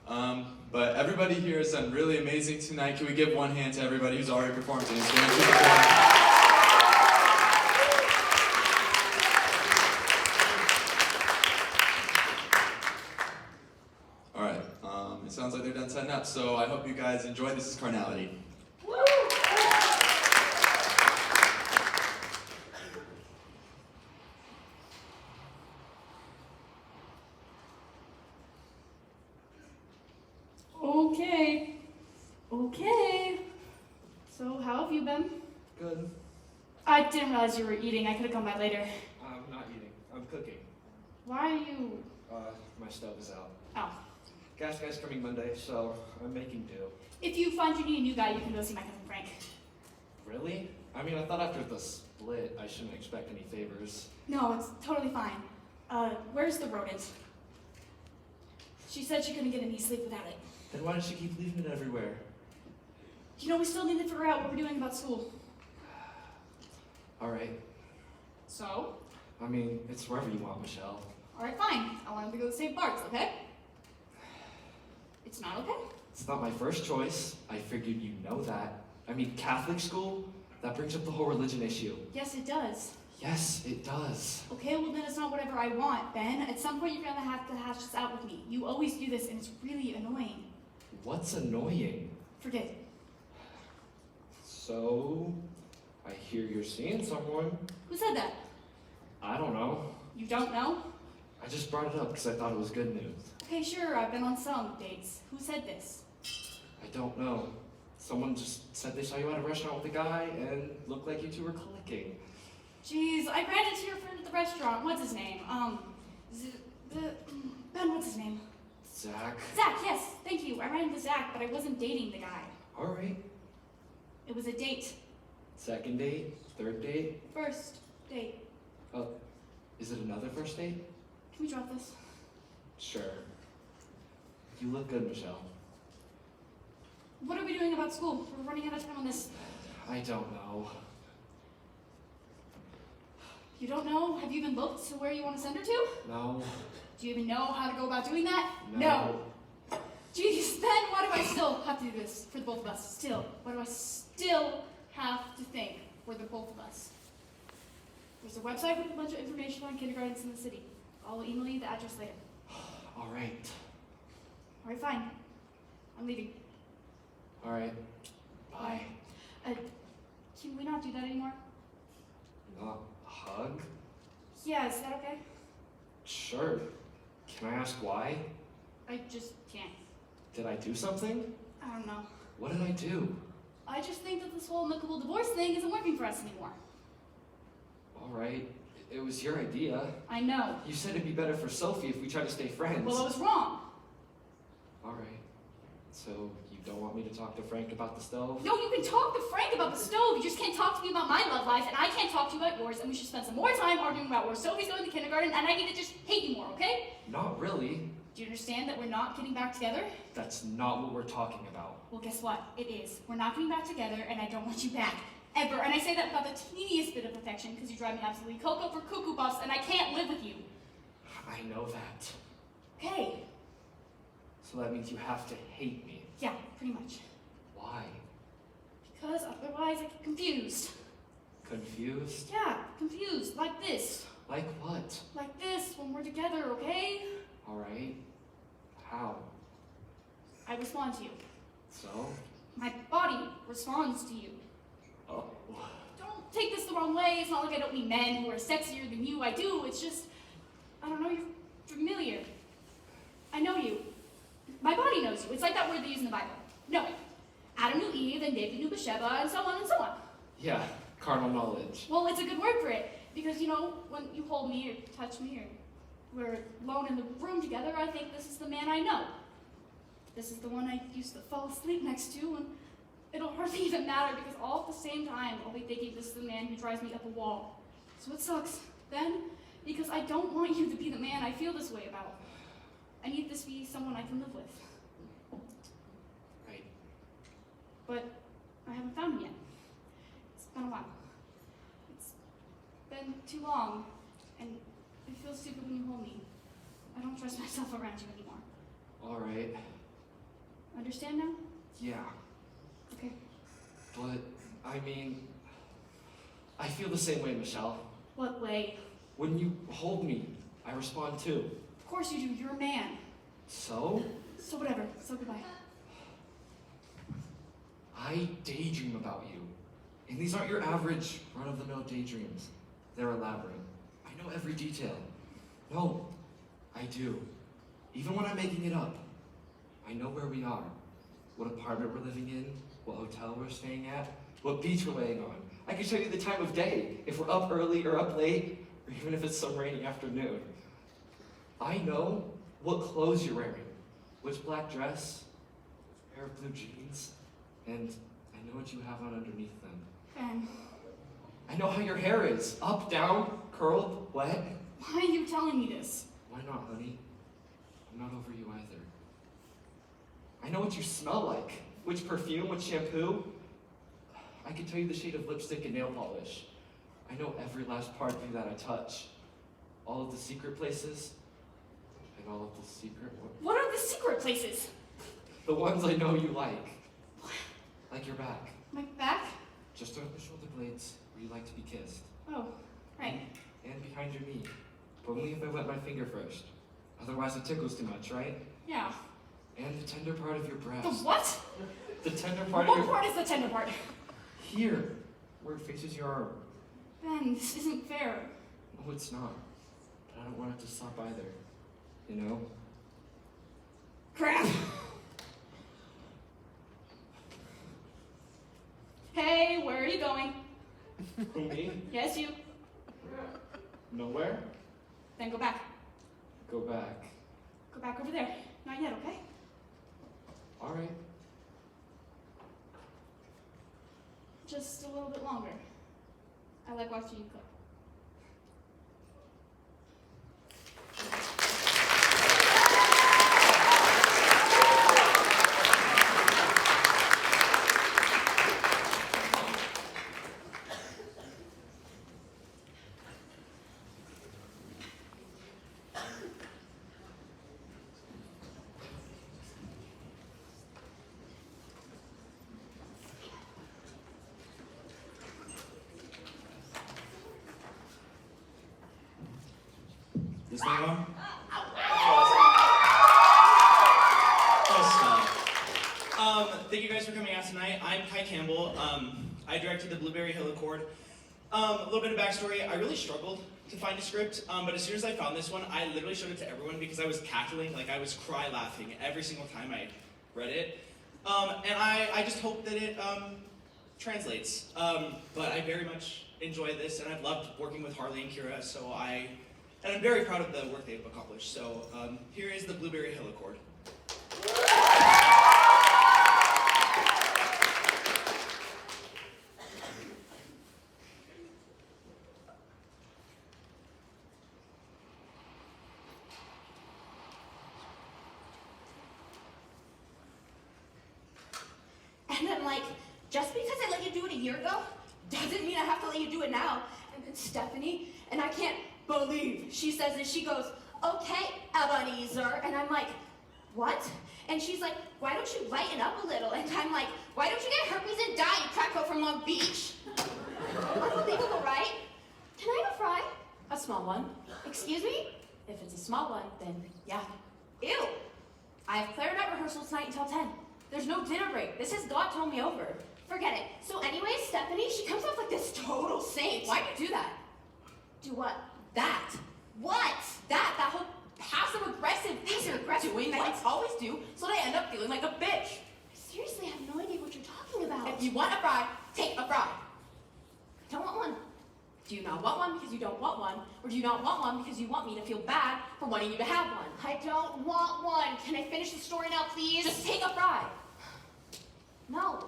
But everybody here has done really amazing tonight. Can we give one hand to everybody who's already performed and is going to perform? Alright, it sounds like they're done setting up, so I hope you guys enjoy. This is Carnality. Okay. So, how have you been? Good. I didn't realize you were eating. I could have come by later. I'm not eating. I'm cooking. Why are you... My stove is out. Oh. Gas guy's coming Monday, so I'm making do. If you find you need a new guy, you can go see my cousin Frank. Really? I mean, I thought after the split, I shouldn't expect any favors. No, it's totally fine. Where's the rodent? She said she couldn't get any sleep without it. Then why does she keep leaving it everywhere? You know, we still need to figure out what we're doing about school. Alright. So? I mean, it's wherever you want, Michelle. Alright, fine. I want him to go to St. Bart's, okay? It's not okay? It's not my first choice. I figured you know that. I mean, Catholic school? That brings up the whole religion issue. Yes, it does. Yes, it does. Okay, well then it's not whatever I want, Ben. At some point you're gonna have to hash this out with me. You always do this and it's really annoying. What's annoying? Forget it. So, I hear you're seeing someone. Who said that? I don't know. You don't know? I just brought it up because I thought it was good news. Okay, sure, I've been on some dates. Who said this? I don't know. Someone just said they saw you at a restaurant with a guy and looked like you two were clicking. Jeez, I ran into your friend at the restaurant. What's his name? Ben, what's his name? Zach. Zach, yes, thank you. I ran into Zach, but I wasn't dating the guy. Alright. It was a date. Second date? Third date? First date. Oh, is it another first date? Can we drop this? Sure. You look good, Michelle. What are we doing about school? We're running out of time on this. I don't know. You don't know? Have you even looked to where you want to send her to? No. Do you even know how to go about doing that? No. Jeez, then why do I still have to do this for the both of us? Still. Why do I still have to think for the both of us? There's a website with a bunch of information on kindergartens in the city. I'll email you the address later. All right. All right, fine. I'm leaving. All right. Bye. Can we not do that anymore? Not hug? Yeah, is that okay? Sure. Can I ask why? I just can't. Did I do something? I don't know. What did I do? I just think that this whole amicable divorce thing isn't working for us anymore. All right. It was your idea. I know. You said it'd be better for Sophie if we tried to stay friends. Well, I was wrong. All right. So you don't want me to talk to Frank about the stove? No, you can talk to Frank about the stove. You just can't talk to me about my love life, and I can't talk to you about yours, and we should spend some more time arguing about where Sophie's going to kindergarten, and I need to just hate you more, okay? Not really. Do you understand that we're not getting back together? That's not what we're talking about. Well, guess what? It is. We're not getting back together, and I don't want you back. Ever. And I say that without the teeniest bit of affection, because you drive me absolutely cocoa for cuckoo puffs, and I can't live with you. I know that. Okay. So that means you have to hate me. Yeah, pretty much. Why? Because otherwise I get confused. Confused? Yeah, confused. Like this. Like what? Like this when we're together, okay? All right. How? I respond to you. So? My body responds to you. Oh. Don't take this the wrong way. It's not like I don't need men who are sexier than you. I do. It's just, I don't know, you're familiar. I know you. My body knows you. It's like that word they use in the Bible. Knowing. Adam knew Eve, and David knew Bathsheba, and so on and so on. Yeah, carnal knowledge. Well, it's a good word for it. Because, you know, when you hold me or touch me or we're alone in the room together, I think this is the man I know. This is the one I used to fall asleep next to, and it'll hardly even matter because all at the same time, I'll be thinking this is the man who drives me up a wall. So it sucks, then, because I don't want you to be the man I feel this way about. I need this to be someone I can live with. Right. But I haven't found him yet. It's been a while. It's been too long, and it feels stupid when you hold me. I don't trust myself around you anymore. All right. Understand now? Yeah. Okay. But, I mean, I feel the same way, Michelle. What way? When you hold me, I respond too. Of course you do. You're a man. So? So whatever. So goodbye. I daydream about you. And these aren't your average run-of-the-mill daydreams. They're elaborate. I know every detail. No, I do. Even when I'm making it up. I know where we are. What apartment we're living in. What hotel we're staying at. What beach we're laying on. I can show you the time of day. If we're up early or up late. Or even if it's some rainy afternoon. I know what clothes you're wearing. Which black dress. Which pair of blue jeans. And I know what you have on underneath them. Ben. I know how your hair is. Up, down, curled, wet. Why are you telling me this? Why not, honey? I'm not over you either. I know what you smell like. Which perfume, which shampoo. I can tell you the shade of lipstick and nail polish. I know every last part of you that I touch. All of the secret places. And all of the secret ones. What are the secret places? The ones I know you like. Like your back. My back? Just over the shoulder blades where you like to be kissed. Oh, right. And behind your knee. But only if I wet my finger first. Otherwise it tickles too much, right? Yeah. And the tender part of your breast. The what? The tender part What of your... part is the tender part? Here, where it faces your arm. Ben, this isn't fair. No, it's not. But I don't want it to stop either. You know? Crap! Hey, where are you going? Who, me? Yes, you. Nowhere? Then go back. Go back. Go back over there. Not yet, okay? All right. Just a little bit longer. I like watching you cook. this thing on? Thank you guys for coming out tonight. I'm Kai Campbell. I directed the Blueberry Hill Accord. A little bit of backstory, I really struggled to find a script, but as soon as I found this one, I literally showed it to everyone because I was cackling, like I was cry laughing every single time I read it. And I just hope that it translates. But I very much enjoy this, and I've loved working with Harley and Kira, and I'm very proud of the work they've accomplished. So here is the Blueberry Hill Accord. And I'm like, just because I let you do it a year ago, doesn't mean I have to let you do it now. And then Stephanie, and I can't believe she says this, she goes, okay, Ebenezer. And I'm like, what? And she's like, why don't you lighten up a little? And I'm like, why don't you get herpes and die, you crackpot from Long Beach? Unbelievable, right? Can I have a fry? A small one. Excuse me? If it's a small one, then yeah. Ew. I have clarinet rehearsal tonight until 10. There's no dinner break. This is God told me over. Forget it. So anyway, Stephanie, she comes off like this total saint. Why'd you do that? Do what? That. What? That whole passive-aggressive thing you're doing that you always do, so that I end up feeling like a bitch. I seriously have no idea what you're talking about. If you want a fry, take a fry. I don't want one. Do you not want one because you don't want one? Or do you not want one because you want me to feel bad for wanting you to have one? I don't want one. Can I finish the story now, please? Just take a fry. No.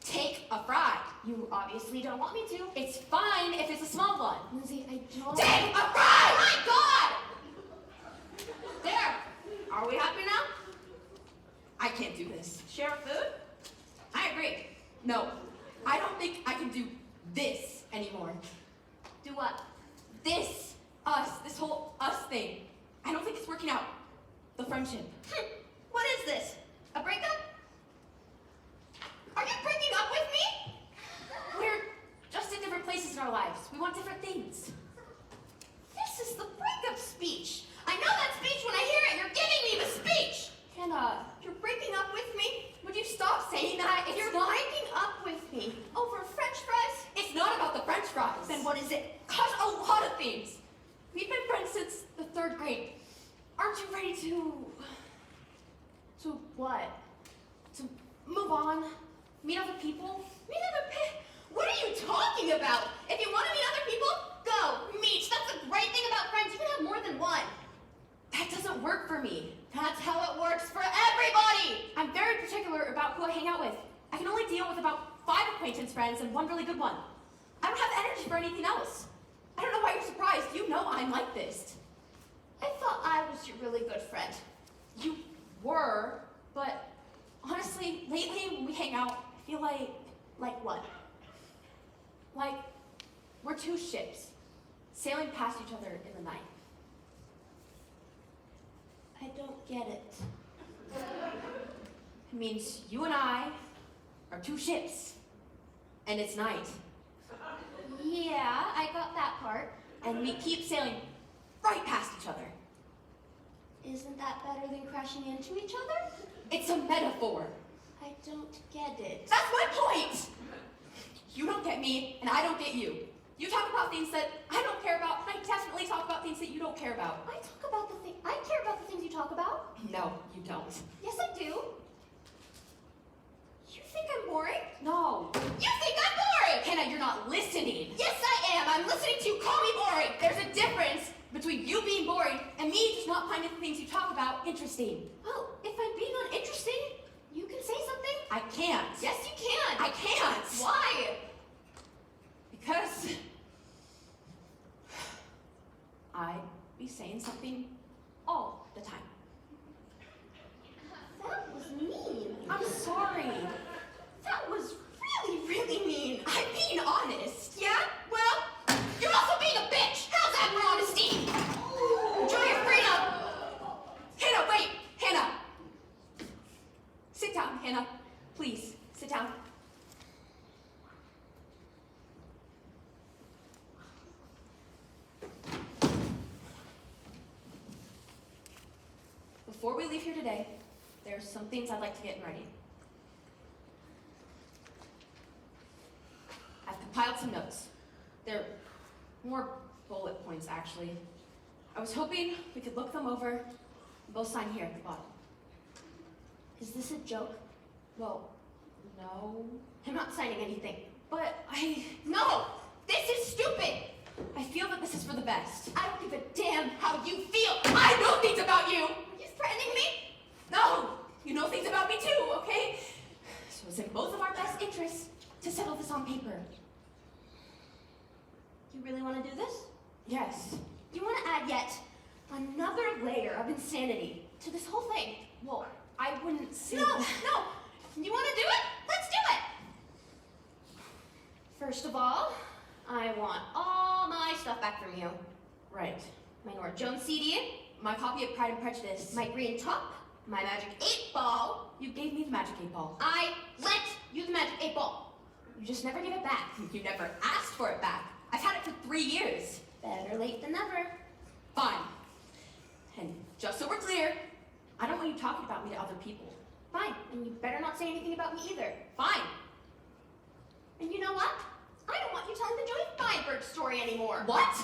Take a fry. You obviously don't want me to. It's fine if it's a small one. Lindsay, I don't... Take a fry! My God! There. Are we happy now? I can't do this. Share food? I agree. No. I don't think I can do this anymore. Do what? This. Us. This whole us thing. I don't think it's working out. The friendship. What is this? A breakup? Are you breaking up with me? We're just in different places in our lives. We want different things. This is the breakup speech. I know that speech when I hear it. You're giving me the speech. Hannah, you're breaking up with me? Would you stop saying that? If you're breaking up with me over French fries? It's not about the French fries. Then what is it? Cause a lot of things. We've been friends since the 3rd grade. Aren't you ready to what? To move on? Meet other people? Meet other people? What are you talking about? If you want to meet other people, go, meet. That's the great thing about friends. You can have more than one. That doesn't work for me. That's how it works for everybody. I'm very particular about who I hang out with. I can only deal with about 5 acquaintance friends and 1 really good one. I don't have energy for anything else. I don't know why you're surprised. You know I'm like this. I thought I was your really good friend. You were, but honestly, lately when we hang out, I feel like what? Like we're 2 ships sailing past each other in the night. I don't get it. It means you and I are 2 ships, and it's night. Yeah, I got that part. And we keep sailing right past each other. Isn't that better than crashing into each other? It's a metaphor. I don't get it. That's my point! You don't get me, and I don't get you. You talk about things that I don't care about, and I definitely talk about things that you don't care about. I care about the things you talk about. No, you don't. Yes, I do. You think I'm boring? No. You think I'm boring! Hannah, you're not listening. Yes, I am. I'm listening to you call me boring. There's a difference between you being boring and me just not finding the things you talk about interesting. Well, if I'm being uninteresting, you can say something. I can't. Yes, you can. I can't. Why? Because I'd be saying something all the time. That was mean. I'm sorry. That was really, really mean. I'm being honest. Yeah? Well, you're also being a bitch. How's that for honesty? Enjoy your freedom. Hannah, wait. Hannah. Sit down, Hannah. Please, sit down. we leave here today, there's some things I'd like to get in writing. I've compiled some notes. They're more bullet points, actually. I was hoping we could look them over and both sign here at the bottom. Is this a joke? Well, no. I'm not signing anything. But No! This is stupid! I feel that this is for the best. I don't give a damn how you feel! I know things about you! Are you threatening me? No! You know things about me too, okay? So it's in both of our best interests to settle this on paper. You really want to do this? Yes. You want to add yet another layer of insanity to this whole thing? Well, I wouldn't say No! You want to do it? Let's do it! First of all, I want all my stuff back from you. Right. My Nora Jones CD, My copy of Pride and Prejudice. my green top, my magic 8-ball. You gave me the magic 8-ball. I lent you the magic 8-ball. You just never give it back. You never asked for it back. I've had it for 3 years. Better late than never. Fine. And just so we're clear, I don't want you talking about me to other people. Fine, and you better not say anything about me either. Fine. And you know what? I don't want you telling the Joey Feinberg story anymore. What?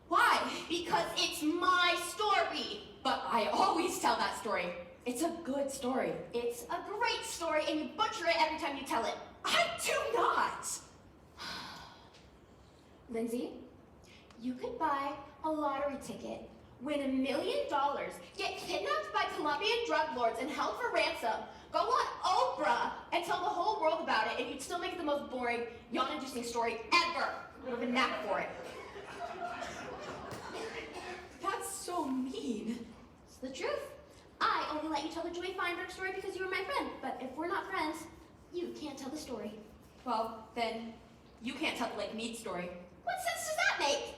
Why? Because it's my story. But I always tell that story. It's a good story. It's a great story, and you butcher it every time you tell it. I do not! Lindsay, you could buy a lottery ticket, win $1 million, get kidnapped by Colombian drug lords and held for ransom, go on Oprah and tell the whole world about it, and you'd still make it the most boring, yawn-inducing story ever. You have a knack for it. That's so mean. It's the truth. I only let you tell the Joey Feinberg story because you were my friend, but if we're not friends, you can't tell the story. Well, then you can't tell the Lake Mead story. What sense does that make?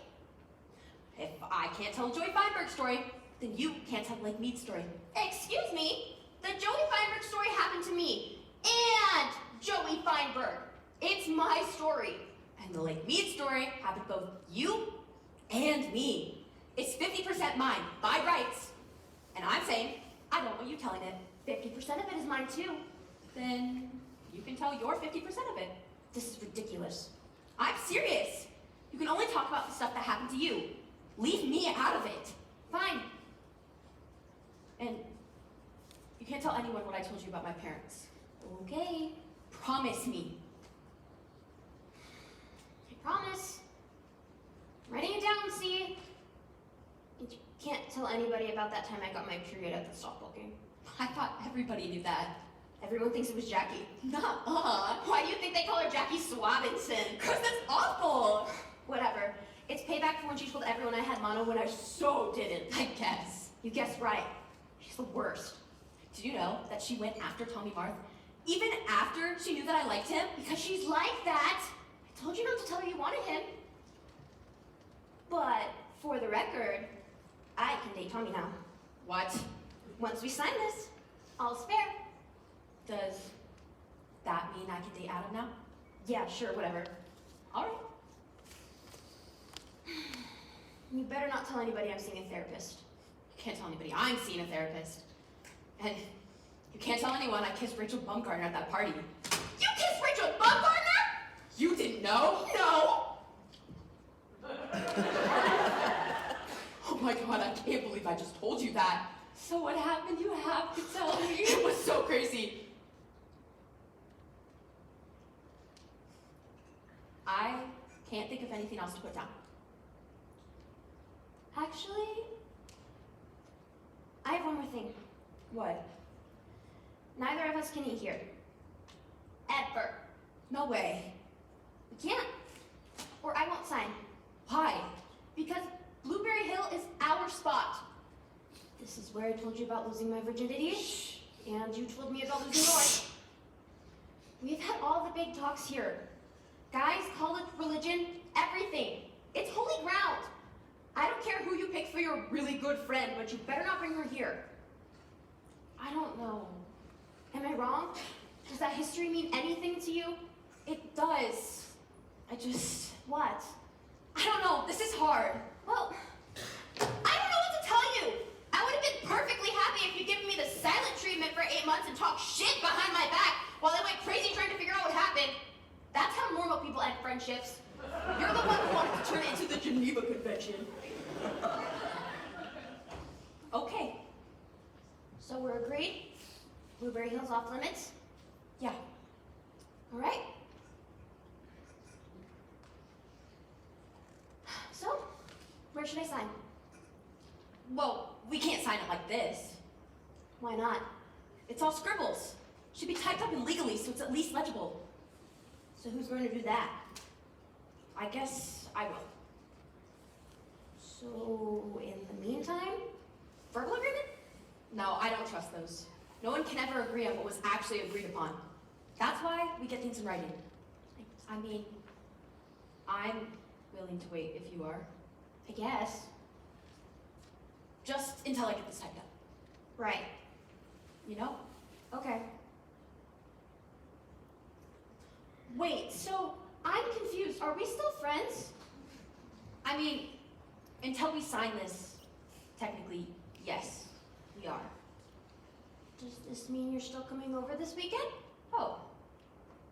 If I can't tell the Joey Feinberg story, then you can't tell the Lake Mead story. Excuse me? The Joey Feinberg story happened to me. And Joey Feinberg. It's my story. And the Lake Mead story happened to both you and me. It's 50% mine, by rights. And I'm saying, I don't want you telling it. 50% of it is mine too. Then you can tell your 50% of it. This is ridiculous. I'm serious. You can only talk about the stuff that happened to you. Leave me out of it. Fine. And you can't tell anyone what I told you about my parents. Okay. Promise me. I promise. I'm writing it down, see? You can't tell anybody about that time I got my period at the softball game. I thought everybody knew that. Everyone thinks it was Jackie. Nuh-uh. Why do you think they call her Jackie Swabinson? 'Cause that's awful. Whatever. It's payback for when she told everyone I had mono when I so didn't. I guess. You guessed right. She's the worst. Did you know that she went after Tommy Marth? Even after she knew that I liked him? Because she's like that. I told you not to tell her you wanted him. But, for the record, I can date Tommy now. What? Once we sign this, all's fair. Does that mean I can date Adam now? Yeah, sure, whatever. All right. You better not tell anybody I'm seeing a therapist. You can't tell anybody I'm seeing a therapist. And you can't tell anyone I kissed Rachel Bumgarner at that party. You kissed Rachel Bumgarner? You didn't know? No! Oh my god, I can't believe I just told you that. So what happened? You have to tell me. It was so crazy. I can't think of anything else to put down. Actually, I have one more thing. What? Neither of us can eat here. Ever. No way. We can't. Or I won't sign. Why? Because Blueberry Hill is our spot. This is where I told you about losing my virginity. Shh. And you told me about losing yours. We've had all the big talks here. Guys, college, religion, everything. It's holy ground. I don't care who you pick for your really good friend, but you better not bring her here. I don't know. Am I wrong? Does that history mean anything to you? It does. I just... What? I don't know. This is hard. Well, I don't know what to tell you. I would have been perfectly happy if you'd given me me the silent treatment for 8 months and talk shit behind my back while I went crazy trying to figure out what happened. That's how normal people end friendships. You're the one who wanted to turn it into the Geneva Convention. Okay. So we're agreed? Blueberry Hill's off limits? Yeah. All right. So, where should I sign? Well, we can't sign it like this. Why not? It's all scribbles. Should be typed up in legalese so it's at least legible. So who's going to do that? I guess I will. So, in the meantime? Verbal agreement? No, I don't trust those. No one can ever agree on what was actually agreed upon. That's why we get things in writing. I mean, I'm willing to wait if you are. I guess. Just until I get this typed up. Right. You know? Okay. Wait, so I'm confused. Are we still friends? I mean, until we sign this, technically, yes, we are. Does this mean you're still coming over this weekend? Oh,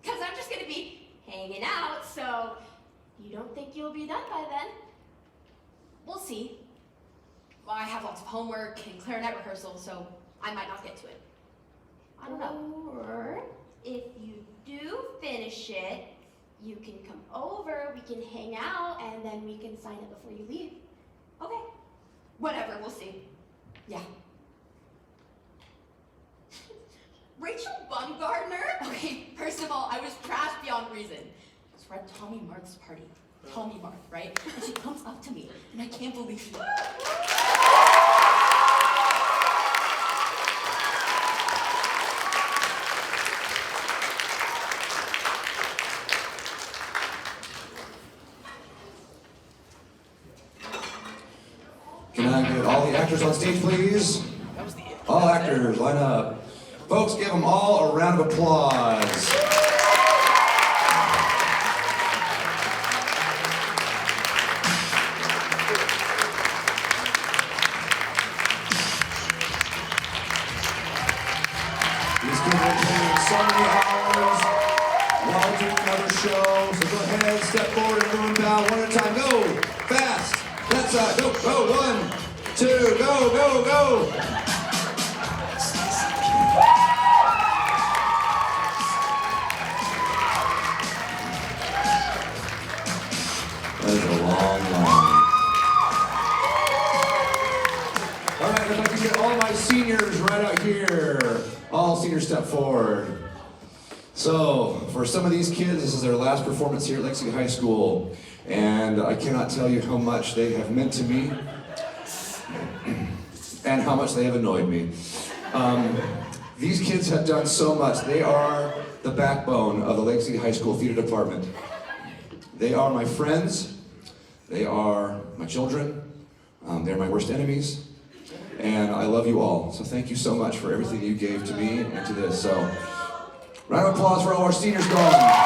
because I'm just gonna be hanging out, so you don't think you'll be done by then? We'll see. Well, I have lots of homework and clarinet rehearsal, so I might not get to it. I don't know. Or if you do finish it, you can come over, we can hang out, and then we can sign it before you leave. Okay. Whatever, we'll see. Yeah. Rachel Bumgardner? Okay, first of all, I was trashed beyond reason. I was at Tommy Marth's party. Tommy Marth, right? And she comes up to me, and I can't believe she... Can I get all the actors on stage, please? All actors, line up. Folks, give them all a round of applause. These kids are playing so many hours while doing another show, so go ahead, step forward, everyone bow one at a time. Go, fast. That side, go, go, 1, 2, go, go, go. That is a long line. All right, I'd like to get all my seniors right out here. All seniors step forward. So, for some of these kids, this is their last performance here at Lake City High School. And I cannot tell you how much they have meant to me and how much they have annoyed me. These kids have done so much. They are the backbone of the Lake City High School Theater Department. They are my friends. They are my children. They're my worst enemies. And I love you all. So thank you so much for everything you gave to me and to this. So, round of applause for all our seniors going.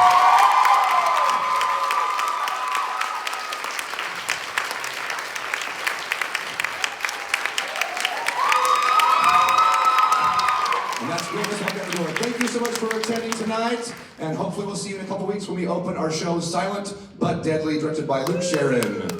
Thank you so much for attending tonight, and hopefully we'll see you in a couple weeks when we open our show Silent But Deadly, directed by Luke Sharon.